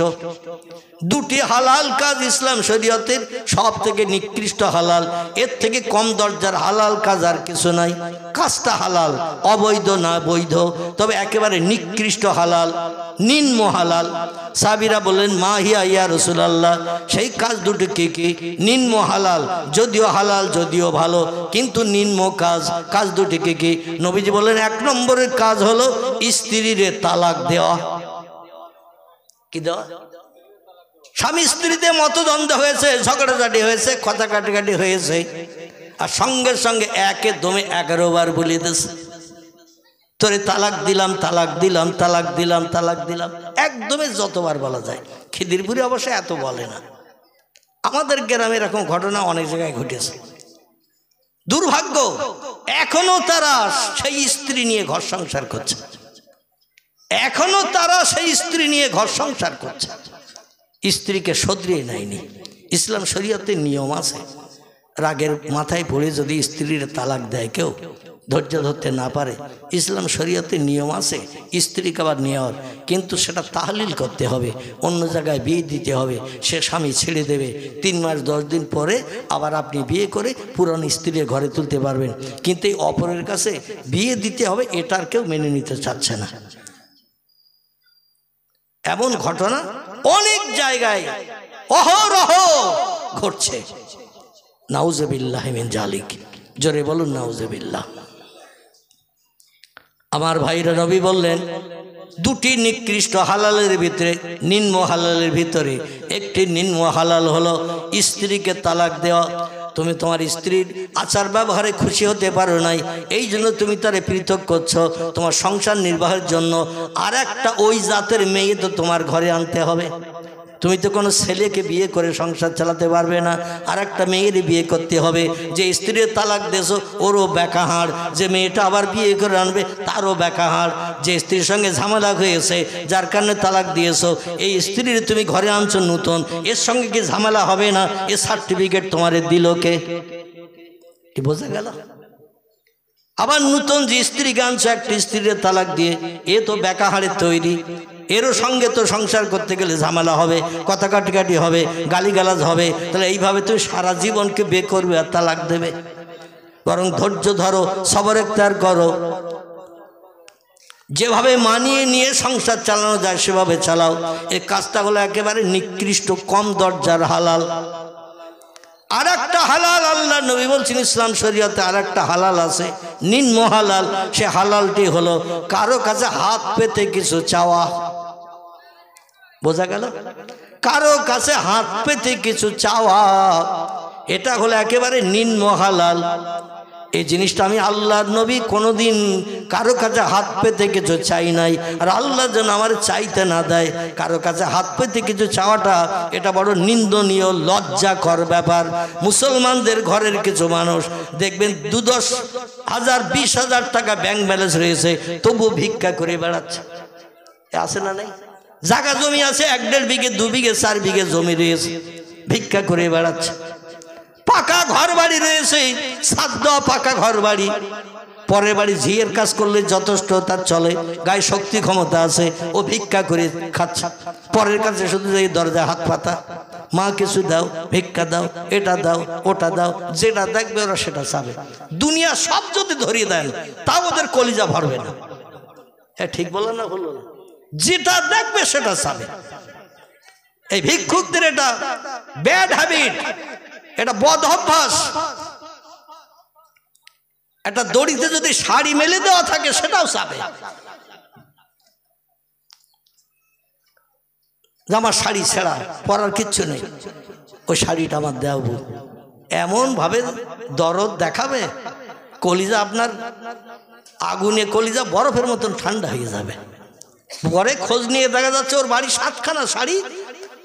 দুটি হালাল কাজ ইসলাম শরীয়তের সব থেকে নিকৃষ্ট হালাল, এর থেকে কম দরজার হালাল কাজ আর কিছু নাই। কাজটা হালাল, অবৈধ না বৈধ, তবে একেবারে নিকৃষ্ট হালাল, নিম্ন হালাল। সাহাবীরা বললেন মা হিয়া ইয়া রাসূলুল্লাহ, সেই কাজ দুটো কি কি? নিম্ন হালাল, যদিও হালাল যদিও ভালো, কিন্তু নিম্ন কাজ। কাজ দুটি কি কি? নবীজি বললেন এক নম্বরের কাজ হলো স্ত্রীর তালাক দেওয়া। কি দেওয়া? স্বামী স্ত্রীতে মতদ্বন্দ্ব হয়েছে, ঝগড়াঝাটি হয়েছে, কথা কাটাকাটি হয়েছে, আর সঙ্গে সঙ্গে একে দমে 11 বার বলে দিয়েছে তোরে তালাক দিলাম, তালাক দিলাম, তালাক দিলাম, তালাক দিলাম, একদমে যতবার বলা যায়। খিদিরপুরে অবশ্য এত বলে না, আমাদের গ্রামে এরকম ঘটনা অনেক জায়গায় ঘটেছে। দুর্ভাগ্য, এখনো তারা সেই স্ত্রী নিয়ে ঘর সংসার করছে, এখনো তারা সেই স্ত্রী নিয়ে ঘর সংসার করছে, স্ত্রীকে শোধরিয়ে নেয়নি। ইসলাম শরীয়তের নিয়ম আছে, রাগের মাথায় পড়ে যদি স্ত্রীর তালাক দেয় কেউ, ধৈর্য ধরতে না পারে, ইসলাম শরীয়তের নিয়ম আছে স্ত্রীকে আবার নেওয়ার, কিন্তু সেটা তাহলিল করতে হবে, অন্য জায়গায় বিয়ে দিতে হবে। সে স্বামী ছেড়ে দেবে, 3 মাস 10 দিন পরে আবার আপনি বিয়ে করে পুরনো স্ত্রীর ঘরে তুলতে পারবেন। কিন্তু এই অপরের কাছে বিয়ে দিতে হবে, এটার কেউ মেনে নিতে চাচ্ছে না। এমন ঘটনা অনেক জায়গায় অহরহ ঘটছে। নাউজুবিল্লাহ মিন জালিক, জোরে বলুন নাউজুবিল্লাহ। আমার ভাইরা, নবী বললেন দুটি নিকৃষ্ট হালালের ভিতরে, নিম্ন হালালের ভিতরে একটি নিম্ন হালাল হলো স্ত্রীকে তালাক দেওয়া। তুমি তোমার স্ত্রীর আচার ব্যবহারে খুশি হতে পারো নাই, এই জন্য তুমি তারে পৃথক করছো তোমার সংসার নির্বাহের জন্য। আর একটা ওই জাতের মেয়ে তো তোমার ঘরে আনতে হবে। তুমি তো কোনো ছেলেকে বিয়ে করে সংসার চালাতে পারবে না, আর একটা মেয়ের বিয়ে করতে হবে। যে স্ত্রীর তালাক দিয়েছো ওরও বেকা হাড়, যে মেয়েটা আবার বিয়ে করে আনবে তারও বেকা হাড়। যে স্ত্রীর সঙ্গে ঝামেলা হয়েছে, যার কারণে তালাক দিয়েছো, এই স্ত্রীর তুমি ঘরে আনছো নতুন, এর সঙ্গে কি ঝামেলা হবে না? এ সার্টিফিকেট তোমারে দিল কে? কি বোঝা গেল? আবার নতুন যে স্ত্রীকে আনছো একটা স্ত্রীর তালাক দিয়ে, এ তো বেকা হাড়ের তৈরি, এরও সঙ্গে তো সংসার করতে গেলে ঝামেলা হবে, কথা কাটাকাটি হবে, গালিগালাজ হবে। তাহলে এইভাবে তুমি সারা জীবনকে বিয়ে করবে আর তালাক দেবে? বরং ধৈর্য ধরো, সবর ইখতিয়ার করো, যেভাবে মানিয়ে নিয়ে সংসার চালানো যায় সেভাবে চালাও। এই কাজটা হলো একেবারে নিকৃষ্ট, কম দরজার হালাল। আর একটা হালাল আল্লাহ নবী বলছেন ইসলাম শরীয়তে আর একটা হালাল আছে, নিম্ন হালাল। সে হালালটি হলো কারো কাছে হাত পেতে কিছু চাওয়া। বোঝা গেল? কারো কাছে হাত পেতে কিছু চাওয়া, এটা হলো একেবারে নিম্ন হালাল। এই জিনিসটা আমি আল্লাহর নবী কোনোদিন কারো কাছে হাত পেতে কিছু চাই নাই, আর আল্লাহ যেন আমার চাইতে না দেয়। কারো কাছে হাত পেতে কিছু চাওয়াটা এটা বড় নিন্দনীয়, লজ্জাকর ব্যাপার। মুসলমানদের ঘরের কিছু মানুষ দেখবেন 10 হাজার 20 হাজার টাকা ব্যাংক ব্যালেন্স রয়েছে, তবু ভিক্ষা করে বেড়াচ্ছে। আছে না নাই? জায়গা জমি আছে 1-1.5 বিঘে, 2 বিঘে, 4 বিঘে জমি রয়েছে, ভিক্ষা করে বেড়াচ্ছে। পাকা ঘর বাড়ি রয়েছে, সাধ্য পাকা ঘর বাড়ি, পরের বাড়ি ঝিয়ের কাজ করলে যথেষ্ট তার চলে, গায়ে শক্তি ক্ষমতা আছে, ও ভিক্ষা করে খাচ্ছে। পরের কাছে শুধু এই দরজায় হাত পাতা, মা কিছু দাও, ভিক্ষা দাও, এটা দাও, ওটা দাও, যেটা দেখবে ওরা সেটা চাবে। দুনিয়া সব যদি ধরিয়ে দেন তাও ওদের কলিজা ভরবে না। হ্যাঁ, ঠিক বললো না? বললো না? যেটা দেখবে সেটা চাবে। এই ভিক্ষুকদের এটা ব্যাড হ্যাবিট, এটা বদ অভ্যাস। একটা দড়িতে যদি শাড়ি মেলে দেওয়া থাকে সেটাও চাবে। আমার শাড়ি ছেঁড়া, পরার কিচ্ছু নেই, ওই শাড়িটা আমার দেওয়া। এমন ভাবে দরদ দেখাবে, কলিজা আপনার আগুনে কলিজা বরফের মতন ঠান্ডা হয়ে যাবে। পরে খোঁজ নিয়ে দেখা যাচ্ছে ওর বাড়ি 7খানা শাড়ি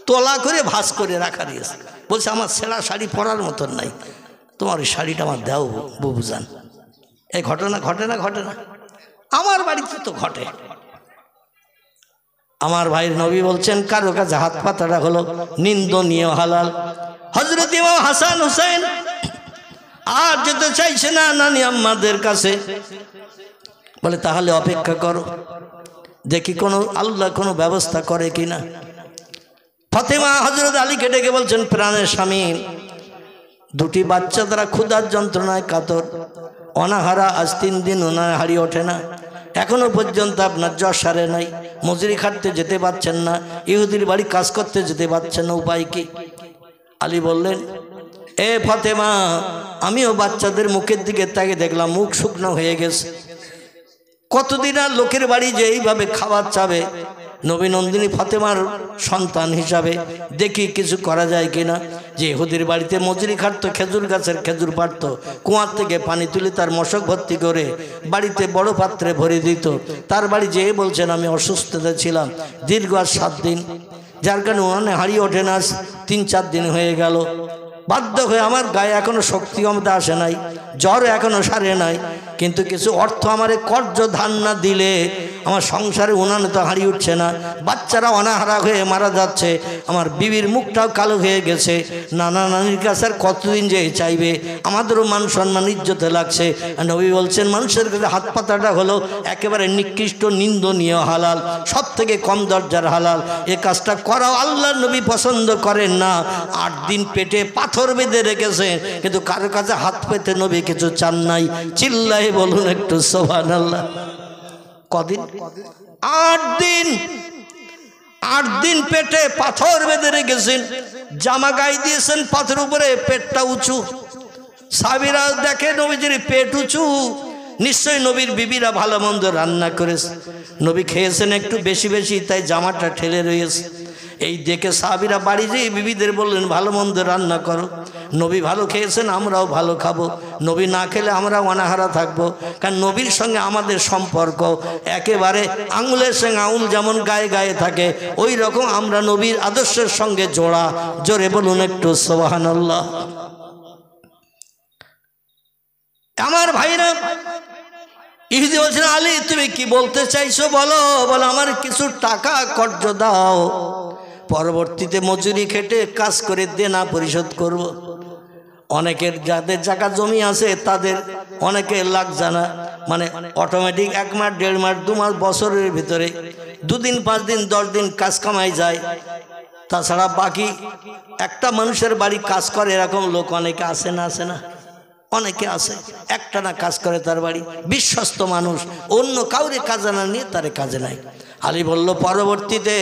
তোলা করে ভাঁজ করে রাখা রয়েছে। বলছে আমার ছেঁড়া শাড়ি পরার মতন নাই, তোমার ওই শাড়িটা আমার দাও বুবুজান। এই ঘটনা ঘটে না ঘটে না? আমার বাড়িতে তো ঘটে। আমার ভাইয়ের নবী বলছেন কারো কাছে হাত পাতাটা হলো নিন্দনীয় হালাল। হযরত ইমাম হাসান হুসাইন আর যেতে চাইছে না নানি আম্মাদের কাছে। বলে তাহলে অপেক্ষা করো, দেখি কোনো আল্লাহ কোনো ব্যবস্থা করে কিনা। ফাতেমা হযরত আলীকে ডেকে বলছেন প্রাণের স্বামী, দুটি বাচ্চা তারা ক্ষুধার যন্ত্রণায় কাতর, অনাহারা, আজ 3 দিন ওনার হাড়ি ওঠে না, এখনো পর্যন্ত আপনার জ্বর সারে নাই, মজুরি খাটতে যেতে পারছেন না, ইহুদির বাড়ি কাজ করতে যেতে পারছেন না, উপায় কি? আলী বললেন এ ফাতেমা, আমিও বাচ্চাদের মুখের দিকে তাকিয়ে দেখলাম মুখ শুকনো হয়ে গেছে, কতদিন আর লোকের বাড়ি যে এইভাবে খাবার চাবে। নবী নন্দিনী ফাতেমার সন্তান হিসাবে দেখি কিছু করা যায় কিনা। যে ইহুদির বাড়িতে মজুরি খাটতো, খেজুর গাছের খেজুর পাড়তো, কুয়ার থেকে পানি তুলে তার মশক ভর্তি করে বাড়িতে বড় পাত্রে ভরে দিত, তার বাড়ি যেয়ে বলছেন আমি অসুস্থতা ছিলাম দীর্ঘ আর 7 দিন, যার কারণে উনানে হারিয়ে ওঠে না, 3-4 দিন হয়ে গেল, বাধ্য হয়ে আমার গায়ে এখনো শক্তি ক্ষমতা আসে নাই, জ্বর এখনো সারে নাই, কিন্তু কিছু অর্থ আমারে কর্য ধান না দিলে আমার সংসারে উনানে তো হারিয়ে উঠছে না, বাচ্চারা অনাহারা হয়ে মারা যাচ্ছে, আমার বিবির মুখটাও কালো হয়ে গেছে, নানা নানির কাছে আর কতদিন যে চাইবে, আমাদেরও মান সম্মান ইজ্জতে লাগছে। নবী বলছেন মানুষের কাছে হাত পাতাটা হলো একেবারে নিকৃষ্ট নিন্দনীয় হালাল, সব থেকে কম দরজার হালাল। এ কাজটা করাও আল্লাহর নবী পছন্দ করেন না। 8 দিন পেটে পাথর বেঁধে রেখেছে, কিন্তু কারো কাছে হাত পেতে নবী কিছু চান নাই। চিল্লাই বলুন একটু সুবহানাল্লাহ। কদিন? 8 দিন। 8 দিন পেটে পাথর বেঁধে রেখেছেন, জামা গায়ে দিয়েছেন পাথর উপরে, পেটটা উঁচু। সাহাবীরা দেখে নবীজির পেট উঁচু, নিশ্চয়ই নবীর বিবিরা ভালো মন্দ রান্না করেছে, নবী খেয়েছেন একটু বেশি বেশি, তাই জামাটা ঠেলে রয়েছে। এই দেখে সাহাবীরা বাড়ি যেয়ে বিবিদের বললেন ভালো মন্দ রান্না করো, নবী ভালো খেয়েছেন আমরাও ভালো খাবো, নবী না খেলে আমরা অনাহারা থাকবো। কারণ নবীর সঙ্গে আমাদের সম্পর্ক একেবারে আঙুলের সঙ্গে আঙুল যেমন গায়ে গায়ে থাকে, ওই রকম আমরা নবীর আদর্শের সঙ্গে জোড়া। জোরে বলুন একটু সুবহানাল্লাহ। আমার ভাইরা, ইহুদি বলছেন আলী তুমি কি বলতে চাইছো বলো। বলো আমার কিছু টাকা কর্জ দাও, পরবর্তীতে মজুরি খেটে কাজ করে দেনা পরিশোধ করব। অনেকের যাদের জায়গা জমি আছে তাদের অনেকে লাখ জানা, মানে অটোমেটিক 1 মাস 1.5 মাস 2 মাস বছরের ভিতরে 2 দিন 5 দিন 10 দিন কাজ কামাই যায়। তাছাড়া বাকি একটা মানুষের বাড়ি কাজ করে এরকম লোক অনেকে আসে না, আসে না, অনেকে আছে একটা না কাজ করে তার বাড়ি, বিশ্বস্ত মানুষ, অন্য কাউরে কাজে না নিয়ে তারে কাজে নাই। আলী বলল পরবর্তীতে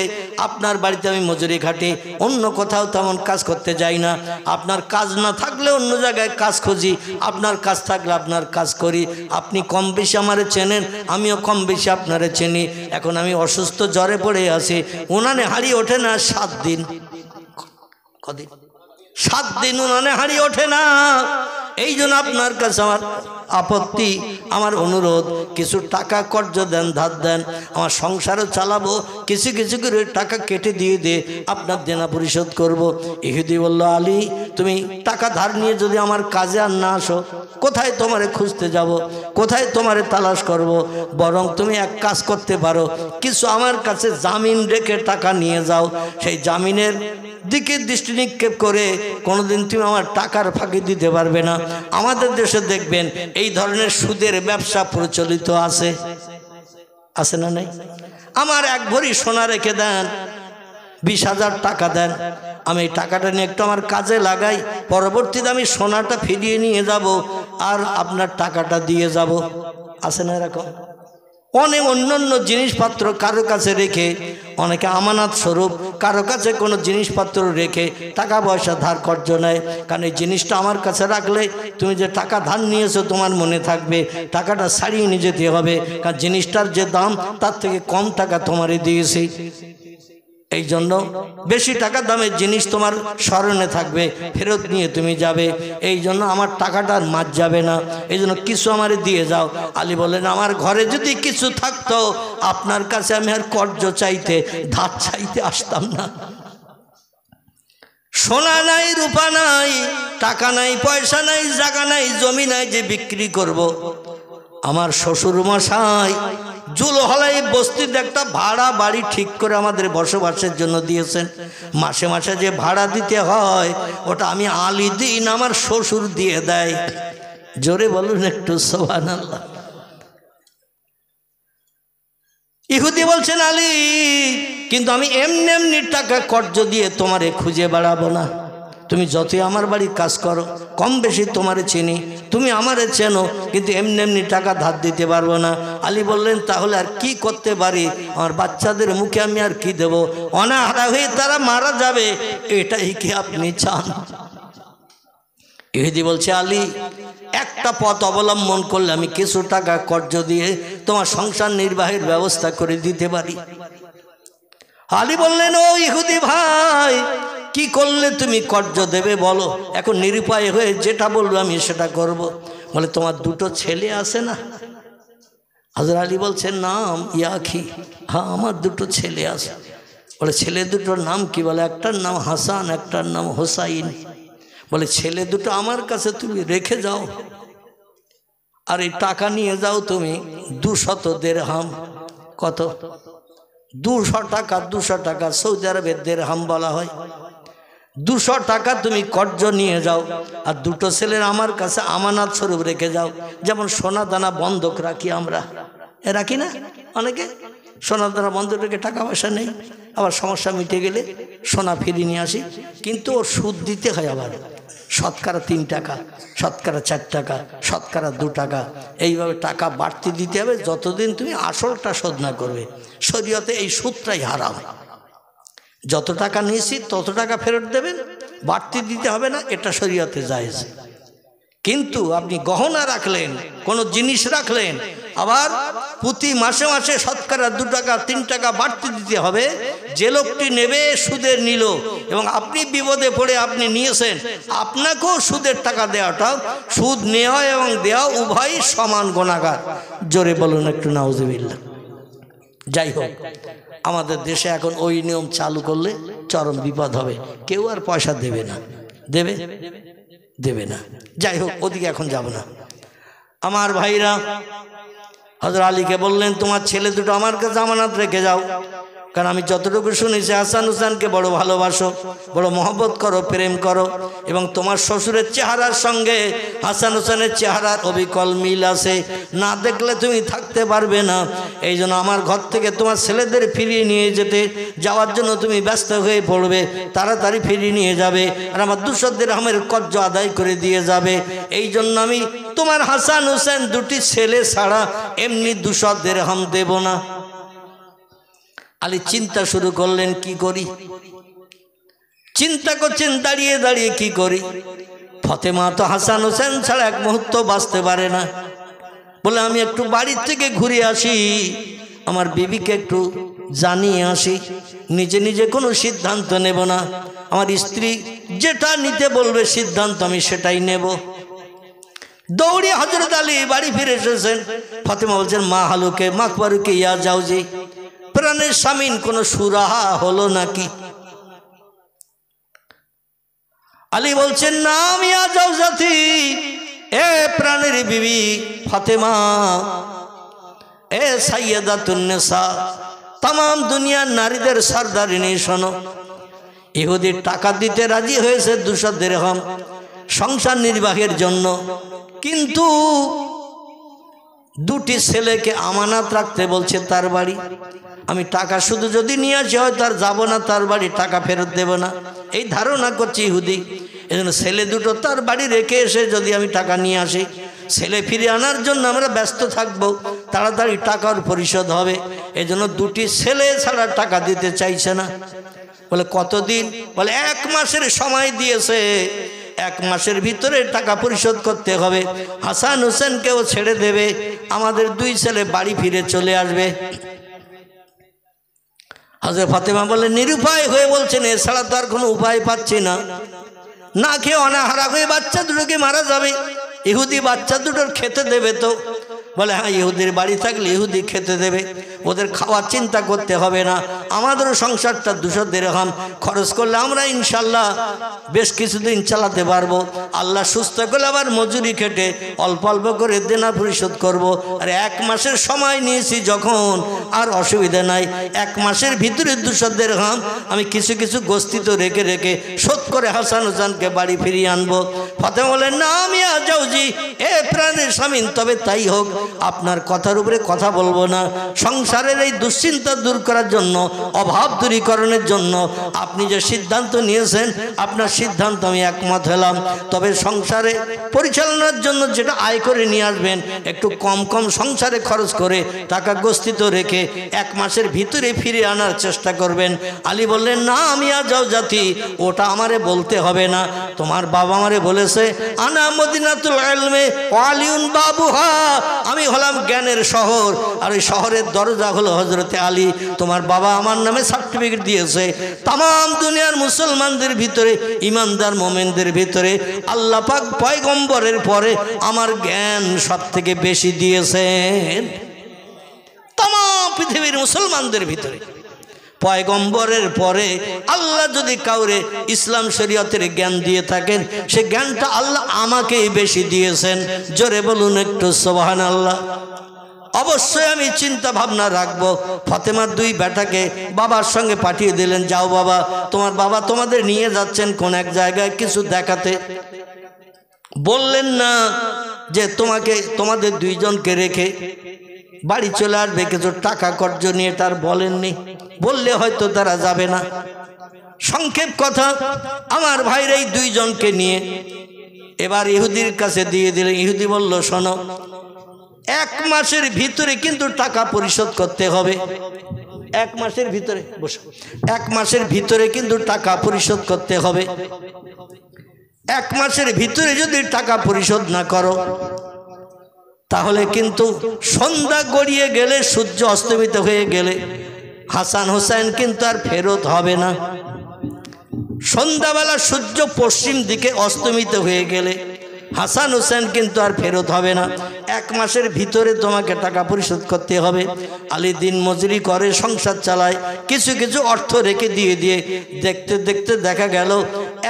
আপনার বাড়িতে আমি মজুরি খাটি, অন্য কোথাও তেমন কাজ করতে যাই না, আপনার কাজ না থাকলে অন্য জায়গায় কাজ খুঁজি, আপনার কাজ থাকলে আপনার কাজ করি। আপনি কম বেশি আমারে চেনেন, আমিও কম বেশি আপনারে চিনি। এখন আমি অসুস্থ জ্বরে পড়ে আছি, উনানে হাড়ি ওঠে না 7 দিন। কদিন? 7 দিন উনানে হাড়ি ওঠে না। এই জন্য আপনার কাছে আমার আপত্তি, আমার অনুরোধ, কিছু টাকা কর্জ দেন, ধার দেন, আমার সংসারও চালাবো, কিছু কিছু করে টাকা কেটে দিয়ে দে, আপনার দেনা পরিশোধ করব। ইহুদি বলল আলী তুমি টাকা ধার নিয়ে যদি আমার কাজে আর না আসো, কোথায় তোমারে খুঁজতে যাব, কোথায় তোমারে তালাশ করব? বরং তুমি এক কাজ করতে পারো, কিছু আমার কাছে জামিন রেখে টাকা নিয়ে যাও, সেই জামিনের দিকে দৃষ্টি নিক্ষেপ করে কোনোদিন তুমি আমার টাকার ফাঁকি দিতে পারবে না। আমাদের দেশে দেখবেন এই ধরনের সুদের ব্যবসা প্রচলিত আছে, আছে না নাই? আমার 1 ভরি সোনা রেখে দেন, 20,000 টাকা দেন, আমি এই টাকাটা নিয়ে একটু আমার কাজে লাগাই, পরবর্তীতে আমি সোনাটা ফিরিয়ে নিয়ে যাব আর আপনার টাকাটা দিয়ে যাব। আছে না এরকম? অনেক অন্যান্য জিনিসপত্র কারো কাছে রেখে, অনেকে আমানত স্বরূপ কারো কাছে কোনো জিনিসপত্র রেখে টাকা পয়সা ধার কর্জ নেয়। কারণ এই জিনিসটা আমার কাছে রাখলে তুমি যে টাকা ধার নিয়েছো তোমার মনে থাকবে, টাকাটা ছাড়িয়ে নিয়ে যেতে হবে, কারণ জিনিসটার যে দাম তার থেকে কম টাকা তোমারে দিয়েছি। এই জন্য বেশি টাকা দামের জিনিস তোমার স্মরণে থাকবে, ফেরত নিয়ে তুমি যাবে, এই জন্য আমার টাকাটা আর মার যাবে না, এই জন্য কিছু আমারে দিয়ে যাও। আলী বললেন, আমার ঘরে যদি কিছু থাকতো আপনার কাছে আমি আর কর্জ চাইতে, ধার চাইতে আসতাম না। সোনা নাই, রূপা নাই, টাকা নাই, পয়সা নাই, জায়গা নাই, জমি নাই যে বিক্রি করব। আমার শ্বশুর মশাই জুলহলাই বস্তিতে একটা ভাড়া বাড়ি ঠিক করে আমাদের বসবাসের জন্য দিয়েছেন। মাসে মাসে যে ভাড়া দিতে হয় ওটা আমি আলী দিই না, আমার শ্বশুর দিয়ে দেয়। জোরে বলুন একটু সুবহানাল্লাহ। ইহুদি বলছেন, আলী কিন্তু আমি এমনি এমনি টাকা কর্জ দিয়ে তোমারে খুঁজে বেড়াবো না। তুমি যতই আমার বাড়ির কাজ করো, কম বেশি তোমারে চিনি, তুমি আমারে চেনো, কিন্তু এমনি এমনি টাকা ধার দিতে পারবো না। আলী বললেন, তাহলে আর কি করতে পারি? আমার বাচ্চাদের মুখে আমি আর কি দেবো? অনাহারা হয়ে তারা মারা যাবে, এটাই কি আপনি চান? ইহুদি বলছে, আলী একটা পথ অবলম্বন করলে আমি কিছু টাকা কর্জ দিয়ে তোমার সংসার নির্বাহের ব্যবস্থা করে দিতে পারি। আলী বললেন, ও ইহুদি ভাই, কি করলে তুমি কর্জ দেবে বলো? এখন নিরুপায় হয়ে যেটা বলবো আমি সেটা করব। বলে, তোমার দুটো ছেলে আছে না? হযরত আলী বলছেন, নাম ইয়াখি, হ্যাঁ আমার দুটো ছেলে আছে। বলে, ছেলে দুটোর নাম কি? বলে, একটার নাম হাসান, একটার নাম হোসাইন। বলে, ছেলে দুটো আমার কাছে তুমি রেখে যাও, আর এই টাকা নিয়ে যাও তুমি 200 দিরহাম। কত? 200 টাকা। 200 টাকা সৌদি আরবের দিরহাম বলা হয়। 200 টাকা তুমি কর্জ নিয়ে যাও, আর দুটো ছেলের আমার কাছে আমানত স্বরূপ রেখে যাও। যেমন সোনা দানা বন্ধক রাখি আমরা, রাখি না অনেকে? সোনা দানা বন্ধক রেখে টাকা পয়সা নেই, আবার সমস্যা মিটে গেলে সোনা ফিরিয়ে নিয়ে আসি, কিন্তু ওর সুদ দিতে হয়। আবার শতকরা 3 টাকা, শতকরা 4 টাকা, শতকরা 2 টাকা, এইভাবে টাকা বাড়তি দিতে হবে যতদিন তুমি আসলটা শোধ না করবে। শরীয়তে এই সুদটাই হারাম। যত টাকা নিয়েছি তত টাকা ফেরত দেবেন, বাড়তি দিতে হবে না, এটা শরীয়তে জায়েজ। কিন্তু আপনি গহনা রাখলেন, কোনো জিনিস রাখলেন, আবার প্রতি মাসে মাসে শতকরা 2 টাকা 3 টাকা বাড়তি দিতে হবে। যে লোকটি নেবে সুদের নিল, এবং আপনি বিপদে পড়ে আপনি নিয়েছেন, আপনাকেও সুদের টাকা দেওয়াটা, সুদ নেওয়া এবং দেওয়া উভয়ই সমান গুনাহগার। জোরে বলুন একটু নাউজুবিল্লাহ। যাই হোক, আমাদের দেশে এখন ওই নিয়ম চালু করলে চরম বিপদ হবে। কেউ আর পয়সা দেবে না, দেবে দেবে না। যাই হোক, ওদিকে এখন যাব না। আমার ভাইরা হযরত আলীকে বললেন, তোমার ছেলে দুটো আমার কাছে আমানত রেখে যাও, কারণ আমি যতটুকু শুনেছি হাসান হুসেনকে বড় ভালোবাসো, বড় মহব্বত করো, প্রেম করো, এবং তোমার শ্বশুরের চেহারার সঙ্গে হাসান হুসেনের চেহারার অবিকল মিল আছে, না দেখলে তুমি থাকতে পারবে না। এই জন্য আমার ঘর থেকে তোমার ছেলেদের ফিরিয়ে নিয়ে যাওয়ার জন্য তুমি ব্যস্ত হয়ে পড়বে, তাড়াতাড়ি ফিরিয়ে নিয়ে যাবে, আর আমার 200 দিরহামের কর্জ আদায় করে দিয়ে যাবে। এই জন্য আমি তোমার হাসান হুসেন দুটি ছেলে ছাড়া এমনি 200 দিরহাম দেব না। আলী চিন্তা শুরু করলেন, কি করি? চিন্তা করছেন দাঁড়িয়ে দাঁড়িয়ে, কি করি? ফাতেমা তো হাসান হোসেন ছাড়া এক মুহূর্ত বাঁচতে পারে না। বলে, আমি একটু বাড়ির থেকে ঘুরে আসি, আমার বিবিকে একটু জানিয়ে আসি, নিজে নিজে কোনো সিদ্ধান্ত নেব না, আমার স্ত্রী যেটা নিতে বলবে সিদ্ধান্ত আমি সেটাই নেব। দৌড়ে হযরত আলী বাড়ি ফিরে এসেছেন। ফাতেমা বলছেন, মা হালুকে মাকবারুকে ইয়া যাওজি, প্রাণের স্বামীন কোন সুরাহা হলো নাকি? আলী বলছেন, নাম ইয়া জাওজাতি, এ প্রাণের বিবি ফাতেমা, এ সাইয়্যিদাতুন নিসা, तमाम দুনিয়ার নারীদের সরদারিনী শোনো। ইহুদি টাকা দিতে রাজি হয়েছে 200 দিরহাম সংসার নির্বাহের জন্য, কিন্তু দুটি ছেলেকে আমানত রাখতে বলছে তার বাড়ি। আমি টাকা শুধু যদি নিয়ে আসি হয় তার যাব না, তার বাড়ি টাকা ফেরত দেব না, এই ধারণা করছে ইহুদি। এজন্য ছেলে দুটো তার বাড়ি রেখে এসে যদি আমি টাকা নিয়ে আসি, ছেলে ফিরে আনার জন্য আমরা ব্যস্ত থাকবো, তাড়াতাড়ি টাকার পরিশোধ হবে। এজন্য দুটি ছেলে ছাড়া টাকা দিতে চাইছে না। বলে, কতদিন? বলে, 1 মাসের সময় দিয়েছে, 1 মাসের ভিতরে টাকা পরিশোধ করতে হবে। হাসান হোসেনকেও ছেড়ে দেবে, আমাদের 2 ছেলে বাড়ি ফিরে চলে আসবে। হযরত ফাতেমা বলে নিরুপায় হয়ে বলছেন এছাড়া তো আর কোনো উপায় পাচ্ছি না, না খেয়ে অনাহারা হয়ে বাচ্চা দুটোকে মারা যাবে, ইহুদি বাচ্চা দুটোর খেতে দেবে তো? বলে হ্যাঁ, ইহুদির বাড়ি থাকলে ইহুদি খেতে দেবে, ওদের খাওয়ার চিন্তা করতে হবে না, আমাদেরও সংসারটা 200 দিরহাম খরচ করলে আমরা ইনশাল্লাহ বেশ কিছুদিন চালাতে পারবো, আল্লাহ সুস্থ করলে আবার মজুরি খেটে অল্প অল্প করে দেনা পরিশোধ করব। আর 1 মাসের সময় নিয়েছি যখন, আর অসুবিধা নাই, 1 মাসের ভিতরে 200 দিরহাম আমি কিছু কিছু গস্তিত রেখে রেখে শোধ করে হাসান হোসেনকে বাড়ি ফিরিয়ে আনবো। ফাতেমা বলেন না মিয়া জাউজি, এ প্রাণের স্বামী, তবে তাই হোক, আপনার কথার উপরে কথা বলবো না, সংসারের এই দুশ্চিন্তা দূর করার জন্য, অভাব দূরীকরণের জন্য আপনি যে সিদ্ধান্ত নিয়েছেন, আপনার সিদ্ধান্ত আমি একমত হলাম, তবে সংসারে পরিচালনার জন্য যেটা আয় করে নিয়ে আসবেন একটু কম কম সংসারে খরচ করে টাকা গস্তিত রেখে 1 মাসের ভিতরে ফিরে আনার চেষ্টা করবেন। আলী বললেন না মিয়া জাউজাতি, ওটা আমারে বলতে হবে না, তোমার বাবা আমারে বলেছে আনা মদিনাতুল ইলমে ওয়া আলিউন বাবুহা, আমি হলাম জ্ঞানের শহর, আর ওই শহরের দরজা হলো হযরতে আলী। তোমার বাবা আমার নামে সার্টিফিকেট দিয়েছে, তাম দুনিয়ার মুসলমানদের ভিতরে, ইমানদার মোমেনদের ভিতরে আল্লাহ পাক পয়গম্বরের পরে আমার জ্ঞান সব থেকে বেশি দিয়েছেন। তাম পৃথিবীর মুসলমানদের ভিতরে পয়গম্বরের পরে আল্লাহ যদি কাউরে ইসলাম শরীয়তের জ্ঞান দিয়ে থাকেন, সে জ্ঞানটা আল্লাহ আমাকেই বেশি দিয়েছেন। জোরে বলুন একটু সুবহানাল্লাহ। অবশ্যই আমি চিন্তা ভাবনা রাখবো। ফাতেমার 2 বেটাকে বাবার সঙ্গে পাঠিয়ে দিলেন, যাও বাবা, তোমার বাবা তোমাদের নিয়ে যাচ্ছেন কোন এক জায়গায় কিছু দেখাতে। বললেন না যে তোমাদের 2 জনকে রেখে বাড়ি চলে আসবে কিছু টাকা কর্জ নিয়ে, তার বলেননি, বললে হয়তো তারা যাবে না। সংক্ষেপ কথা, আমার ভাইর এই 2 জনকে নিয়ে এবার ইহুদির কাছে দিয়ে দিলেন। ইহুদি বলল শোনো, 1 মাসের ভিতরে কিন্তু টাকা পরিশোধ করতে হবে, 1 মাসের ভিতরে, বসো, 1 মাসের ভিতরে কিন্তু টাকা পরিশোধ করতে হবে। 1 মাসের ভিতরে যদি টাকা পরিশোধ না করো তাহলে কিন্তু সন্ধ্যা গড়িয়ে গেলে, সূর্য অস্তমিত হয়ে গেলে হাসান হোসেন কিন্তু আর ফেরত হবে না। সন্ধ্যাবেলা সূর্য পশ্চিম দিকে অস্তমিত হয়ে গেলে হাসান হোসেন কিন্তু আর ফেরত হবে না। 1 মাসের ভিতরে তোমাকে টাকা পরিশোধ করতে হবে। আলী দিন মজুরি করে সংসার চালায়, কিছু কিছু অর্থ রেখে দিয়ে দেখতে দেখতে দেখা গেল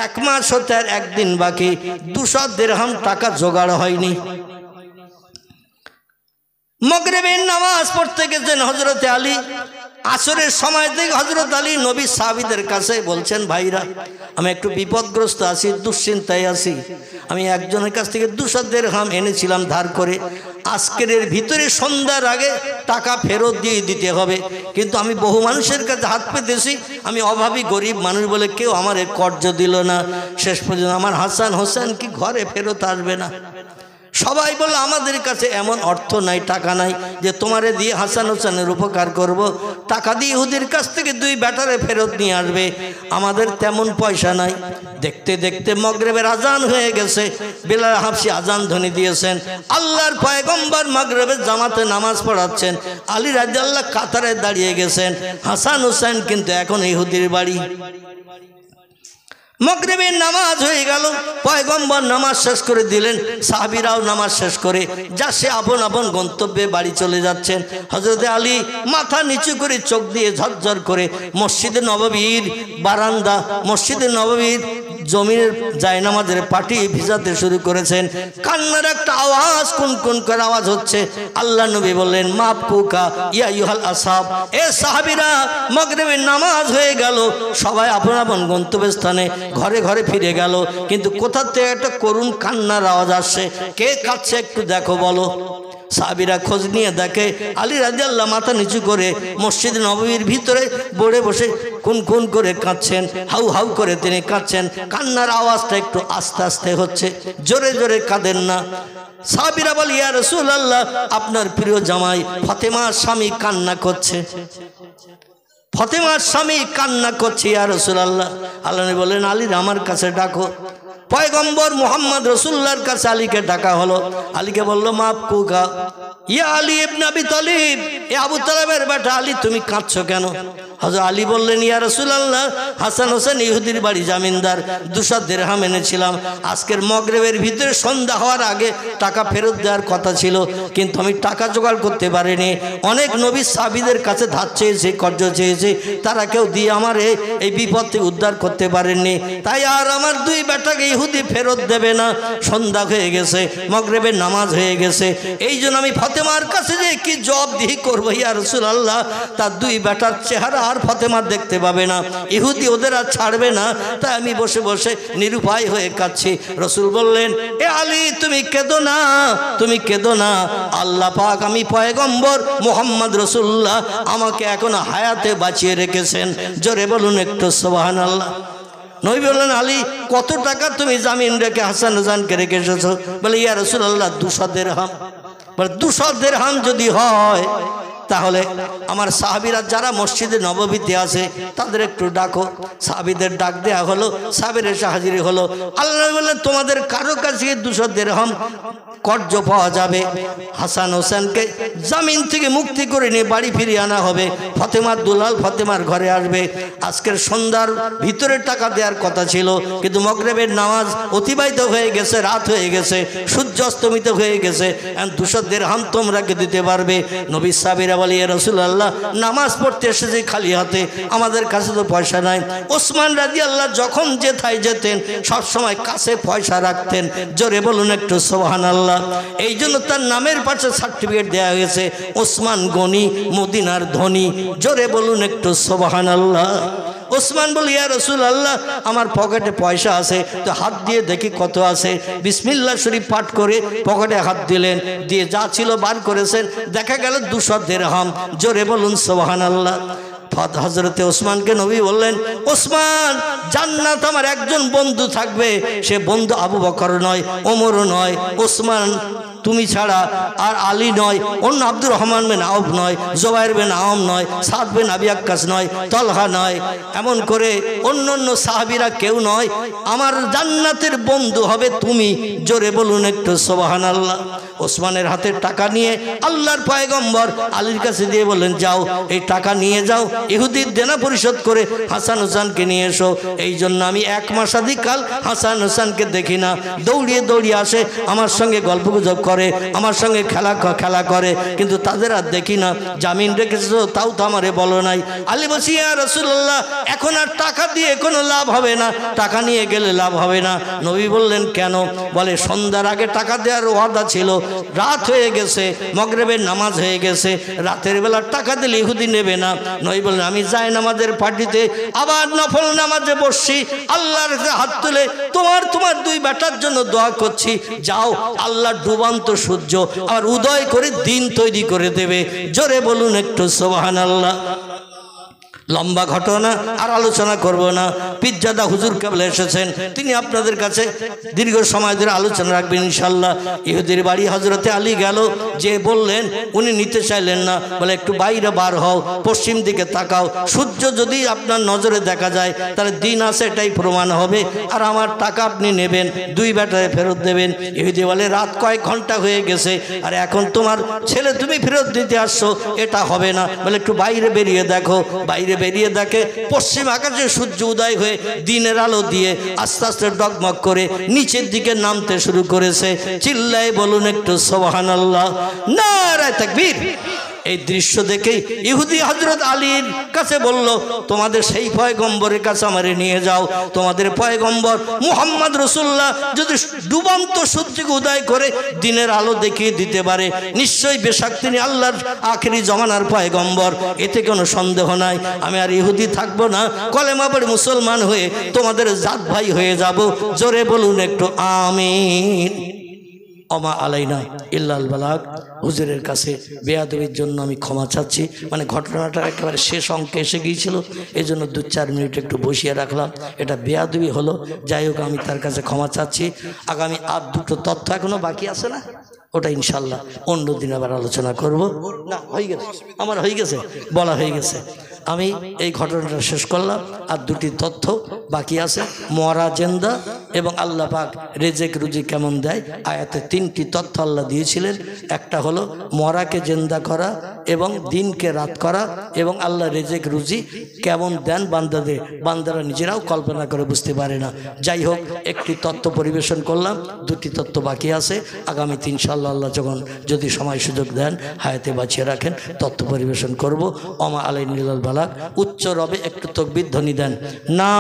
1 মাস হতে আর 1 দিন বাকি, 200 দিরহাম টাকা জোগাড় হয়নি। মাগরিবের নামাজ পড়তে গেছেন হযরতে আলী, আসরের সময় থেকে হযরত আলী নবী সাহাবীদের কাছে বলছেন, ভাইরা আমি একটু বিপদগ্রস্ত আছি, দুশ্চিন্তায় আছি, আমি একজনের কাছ থেকে 200 দিরহাম এনেছিলাম ধার করে, আজকের এর ভিতরে সন্ধ্যার আগে টাকা ফেরত দিয়ে দিতে হবে, কিন্তু আমি বহু মানুষের কাছে হাত পেতেছি, আমি অভাবী গরিব মানুষ বলে কেউ আমার কর্জ দিল না, শেষ পর্যন্ত আমার হাসান হোসেন কি ঘরে ফেরত আসবে না। সবাই বলল আমাদের কাছে এমন অর্থ নাই, টাকা নাই যে তোমারে দিয়ে হাসান হোসেনের উপকার করব, টাকা দিয়ে ইহুদির কাছ থেকে 2 বেটারে ফেরত নিয়ে আসবে, আমাদের তেমন পয়সা নাই। দেখতে দেখতে মাগরিবের আজান হয়ে গেছে, বেলাল হাবশী আজান ধ্বনি দিয়েছেন, আল্লাহর পয়গম্বর মাগরিবের জামাতে নামাজ পড়াচ্ছেন, আলী রাদিয়াল্লাহু কাতারে দাঁড়িয়ে গেছেন, হাসান হোসেন কিন্তু এখন ইহুদির বাড়ি। মাগরিবের নামাজ হয়ে গেল, পয়গম্বর নামাজ শেষ করে দিলেন, সাহাবীরাও নামাজ শেষ করে যাচ্ছে আপন আপন গন্তব্যে বাড়ি চলে যাচ্ছেন। হযরতে আলী মাথা নিচু করে চোখ দিয়ে ঝরঝর করে মসজিদে নববীর বারান্দা, মসজিদে নববীর জমিনের জায়নামাজের পাটি ভিজাতে শুরু করেছেন। কান্নার একটা আওয়াজ, কুনকুন করে আওয়াজ হচ্ছে। আল্লাহ নবী বললেন, মাফ কুকা ইয়া ইউহাল আসহাব, এ সাহাবীরা মাগরিবের নামাজ হয়ে গেল, সবাই আপন আপন গন্তব্যস্থানে ঘরে ঘরে ফিরে গেল, কিন্তু কোথা থেকে একটা করুণ কান্নার আওয়াজ আসছে, কে কাঁদছে একটু দেখো বলো। সাহাবীরা খোঁজ নিয়ে দেখে আলী রাদিয়াল্লাহু মাথা নিচু করে মসজিদ নববীর ভিতরে বড়ে বসে কুনকুন করে কাঁদছেন, হাউ হাউ করে তিনি কাঁদছেন, কান্নার আওয়াজটা একটু আস্তে আস্তে হচ্ছে, জোরে জোরে কাঁদেন না। সাহাবীরা বলে, ইয়া রাসূলুল্লাহ, আপনার প্রিয় জামাই ফাতেমার স্বামী কান্না করছে, ফাতেমার স্বামী কান্না করছে ইয়া রাসূলুল্লাহ। আল্লাহ নবী বলেন, আলী আমার কাছে ডাকো। পয়গম্বর মুহাম্মদ রাসূলুল্লাহর কাছে আলীকে ডাকা হলো। আলীকে বলল, মাফ কুকা ইয়া আলী ইবনে আবি তালিব, এ আবু তালেবের বেটা আলী, তুমি কাঁদছো কেন? হযরত আলী বললেন, ইয়া রাসূলুল্লাহ, হাসান হোসেন ইহুদির বাড়ি জামিনদার, 200 দিরহাম এনেছিলাম। আজকের মাগরিবের ভিতরে সন্ধ্যা হওয়ার আগে টাকা ফেরত দেওয়ার কথা ছিল, কিন্তু আমি টাকা জোগাড় করতে পারিনি। অনেক নবী সাহাবীদের কাছে ধার চেয়েছে, কর্জ চেয়েছে, তারা কেউ দিয়ে আমার এই বিপদ থেকে উদ্ধার করতে পারেননি। তাই আর আমার 2 বেটাকে ইহুদি ফেরত দেবে না। সন্ধ্যা হয়ে গেছে, মাগরিবের নামাজ হয়ে গেছে, এই জন্য আমি ফাতেমার কাছে যে কি জবাবদিহি করবো ইয়া রাসূলুল্লাহ। তার 2 বেটার চেহারা আর ফাতেমা দেখতে পাবে না, ইহুদি ওদের আর ছাড়বে না। তাই আমি বসে বসে নিরুপায় হয়ে কাঁদছি। রাসূল বললেন, এ আলী, তুমি কেঁদো না, তুমি কেঁদো না। আল্লাহ পাক আমি পয়গম্বর মুহাম্মদ রাসূলুল্লাহ আমাকে এখন হায়াতে বাঁচিয়ে রেখেছেন। জোরে বলুন একটু সুবহানাল্লাহ। নবী বললেন, আলী, কত টাকা তুমি জামিন রেখে হাসান হোসেনকে রেখে এসেছো? বলে, ইয়া রাসূলুল্লাহ 200 দিরহাম। বলে, 200 দিরহাম যদি হয় তাহলে আমার সাহাবীরা যারা মসজিদে নববীতে আছে তাদের একটু ডাকো। সাহাবীদের ডাক দেয়া হলো, সাহাবীর এসে হাজির হলো। আল্লাহ বললেন, তোমাদের কারো কাছে 200 দিরহাম কর্জ পাওয়া যাবে। হাসান হোসেনকে জামিন থেকে মুক্তি করে নিয়ে বাড়ি ফিরিয়ে আনা হবে। ফাতেমার দুলাল ফাতেমার ঘরে আসবে। আজকের সন্ধ্যার ভিতরে টাকা দেওয়ার কথা ছিল, কিন্তু মাগরিবের নামাজ অতিবাহিত হয়ে গেছে, রাত হয়ে গেছে, সূর্য অস্তমিত হয়ে গেছে। 200 দিরহাম তোমরা কে দিতে পারবে? নবী সাহাবীরা বলে, ইয়া রাসূলুল্লাহ, নামাজ পড়তে এসেছি খালি হাতে, আমাদের কাছে তো পয়সা নাই। ওসমান রাদিয়াল্লাহু যখন যেথায় যেতেন সবসময় কাছে পয়সা রাখতেন। জোরে বলুন একটু সুবহানাল্লাহ। এই জন্য তার নামের পাশে সার্টিফিকেট দেওয়া হয়েছে, ওসমান গনি, মদিনার ধনী। জোরে বলুন একটু সুবহানাল্লাহ। ওসমান বলে, ইয়া রাসূলুল্লাহ, আমার পকেটে পয়সা আছে, তো হাত দিয়ে দেখি কত আছে। বিসমিল্লাহ শরীফ পাঠ করে পকেটে হাত দিলেন, দিয়ে যা ছিল বার করেছেন, দেখা গেল 200 দিরহাম। জোরে বলুন সুবহানাল্লাহ। হযরতে ওসমানকে নবী বললেন, ওসমান, জান্নাত আমার একজন বন্ধু থাকবে, সে বন্ধু আবু বকর নয়, ওমরও নয়, ওসমান তুমি ছাড়া, আর আলী নয়, অন্য আব্দুর রহমান বিন আউফ নয়, জুবাইর বিন আওয়াম নয়, সাদ বিন আবি ওয়াক্কাস নয়, তলহা নয়, এমন করে অন্য অন্য সাহাবীরা কেউ নয়। আমার জান্নাতের বন্ধু হবে তুমি। জোরে বলুন একটু সুবহানাল্লাহ। ওসমানের হাতে টাকা নিয়ে আল্লাহর পয়গম্বর আলীর কাছে দিয়ে বললেন, যাও এই টাকা নিয়ে যাও, ইহুদির দেনা পরিশোধ করে হাসান হোসেনকে নিয়ে এসো। এই জন্য আমি 1 মাসাধিকাল হাসান হোসেনকে দেখি না, দৌড়িয়ে দৌড়িয়ে আসে, আমার সঙ্গে গল্পগুজব করে, আমার সঙ্গে খেলা করে, কিন্তু তাদের আর দেখি না। জামিন রেখেছো তাও তো আমারে বলো নাই। আলী বলছি, ইয়া রাসূলুল্লাহ, এখন আর টাকা দিয়ে কোনো লাভ হবে না, টাকা নিয়ে গেলে লাভ হবে না। নবী বললেন, কেন? বলে, সন্ধ্যার আগে টাকা দেওয়ার ওয়াদা ছিল, রাত হয়ে গেছে, মাগরিবের নামাজ হয়ে গেছে, রাতের বেলা টাকা দিলে ইহুদি নেবে না। নবী বললেন, আমি যাই নামাজের পার্টিতে আবার নফল নামাজে বসছি, আল্লাহর কাছে হাত তুলে তোমার 2 বেটার জন্য দোয়া করছি। যাও, আল্লাহ ডুবান্ত সূর্য আর উদয় করে দিন তৈরি করে দেবে। জোরে বলুন একটু সুবহানাল্লাহ। লম্বা ঘটনা আর আলোচনা করব না। পীরজাদা হুজুর কেবল এসেছেন, তিনি আপনাদের কাছে দীর্ঘ সময় ধরে আলোচনা রাখবেন ইনশাআল্লাহ। ইহুদির বাড়ি হযরতে আলী গেল, যে বললেন, উনি নিতে চাইলেন না। বলে, একটু বাইরে বার হও, পশ্চিম দিকে তাকাও, সূর্য যদি আপনার নজরে দেখা যায় তাহলে দিন আছে, এটাই প্রমাণ হবে, আর আমার টাকা আপনি নেবেন, 2 বেটারে ফেরত দেবেন। ইহুদি বলে, রাত কয়েক ঘন্টা হয়ে গেছে, আর এখন তোমার ছেলে তুমি ফেরত দিতে আসছো, এটা হবে না। বলে, একটু বাইরে বেরিয়ে দেখো। বাইরে বেরিয়ে দেখে পশ্চিম আকাশে সূর্য উদয় হয়ে দিনের আলো দিয়ে আস্তে আস্তে ডগমগ করে নিচের দিকে নামতে শুরু করেছে। চিল্লায় বলুন একটু সুবহানাল্লাহ, নারায়ে তাকবীর। এই দৃশ্য দেখেই ইহুদি হযরত আলীর কাছে বলল, তোমাদের সেই পয়গম্বরের কাছে আমারে নিয়ে যাও। তোমাদের পয়গম্বর মুহাম্মদ রাসূলুল্লাহ যদি ডুবন্ত সূর্যকে উদয় করে দিনের আলো দেখিয়ে দিতে পারে, নিশ্চয়ই বেশক তিনি আল্লাহর আখেরি জমানার পয়গম্বর, এতে কোনো সন্দেহ নাই। আমি আর ইহুদি থাকবো না, কলেমা পড়ে মুসলমান হয়ে তোমাদের জাত ভাই হয়ে যাব। জোরে বলুন একটু আমিন। ওমা আলাইনা ইল্লাল বালাগ। হুজুরের কাছে বেয়াদবির জন্য আমি ক্ষমা চাচ্ছি, মানে ঘটনাটা একেবারে শেষ অঙ্কে এসে গিয়েছিল, এই জন্য 2-4 মিনিট একটু বসিয়ে রাখলাম, এটা বেয়াদবি হলো। যাই হোক, আমি তার কাছে ক্ষমা চাচ্ছি। আগামী আর 2টো তথ্য এখনো বাকি আছে না, ওটা ইনশাল্লাহ অন্য দিন আবার আলোচনা করব। না, হয়ে গেছে, আমার হয়ে গেছে, বলা হয়ে গেছে। আমি এই ঘটনাটা শেষ করলাম, আর 2টি তথ্য বাকি আছে। মরা জেন্দা এবং আল্লাহ পাক রেজেক রুজি কেমন দেয়। আয়াতে 3টি তথ্য আল্লাহ দিয়েছিলেন। একটা হলো মরাকে জিন্দা করা এবং দিনকে রাত করা, এবং আল্লাহ রেজেক রুজি কেমন দেন বান্দাদের, বান্দারা নিজেরাও কল্পনা করে বুঝতে পারে না। যাই হোক, একটি তত্ত্ব পরিবেশন করলাম, 2টি তত্ত্ব বাকি আছে। আগামীতে ইনশাআল্লাহ আল্লাহ যখন যদি সময় সুযোগ দেন, হায়াতে বাঁচিয়ে রাখেন, তত্ত্ব পরিবেশন করব। ওমা আলাইহিল বালাগ। উচ্চ রবে একটু তাকবীর ধ্বনি দেন না।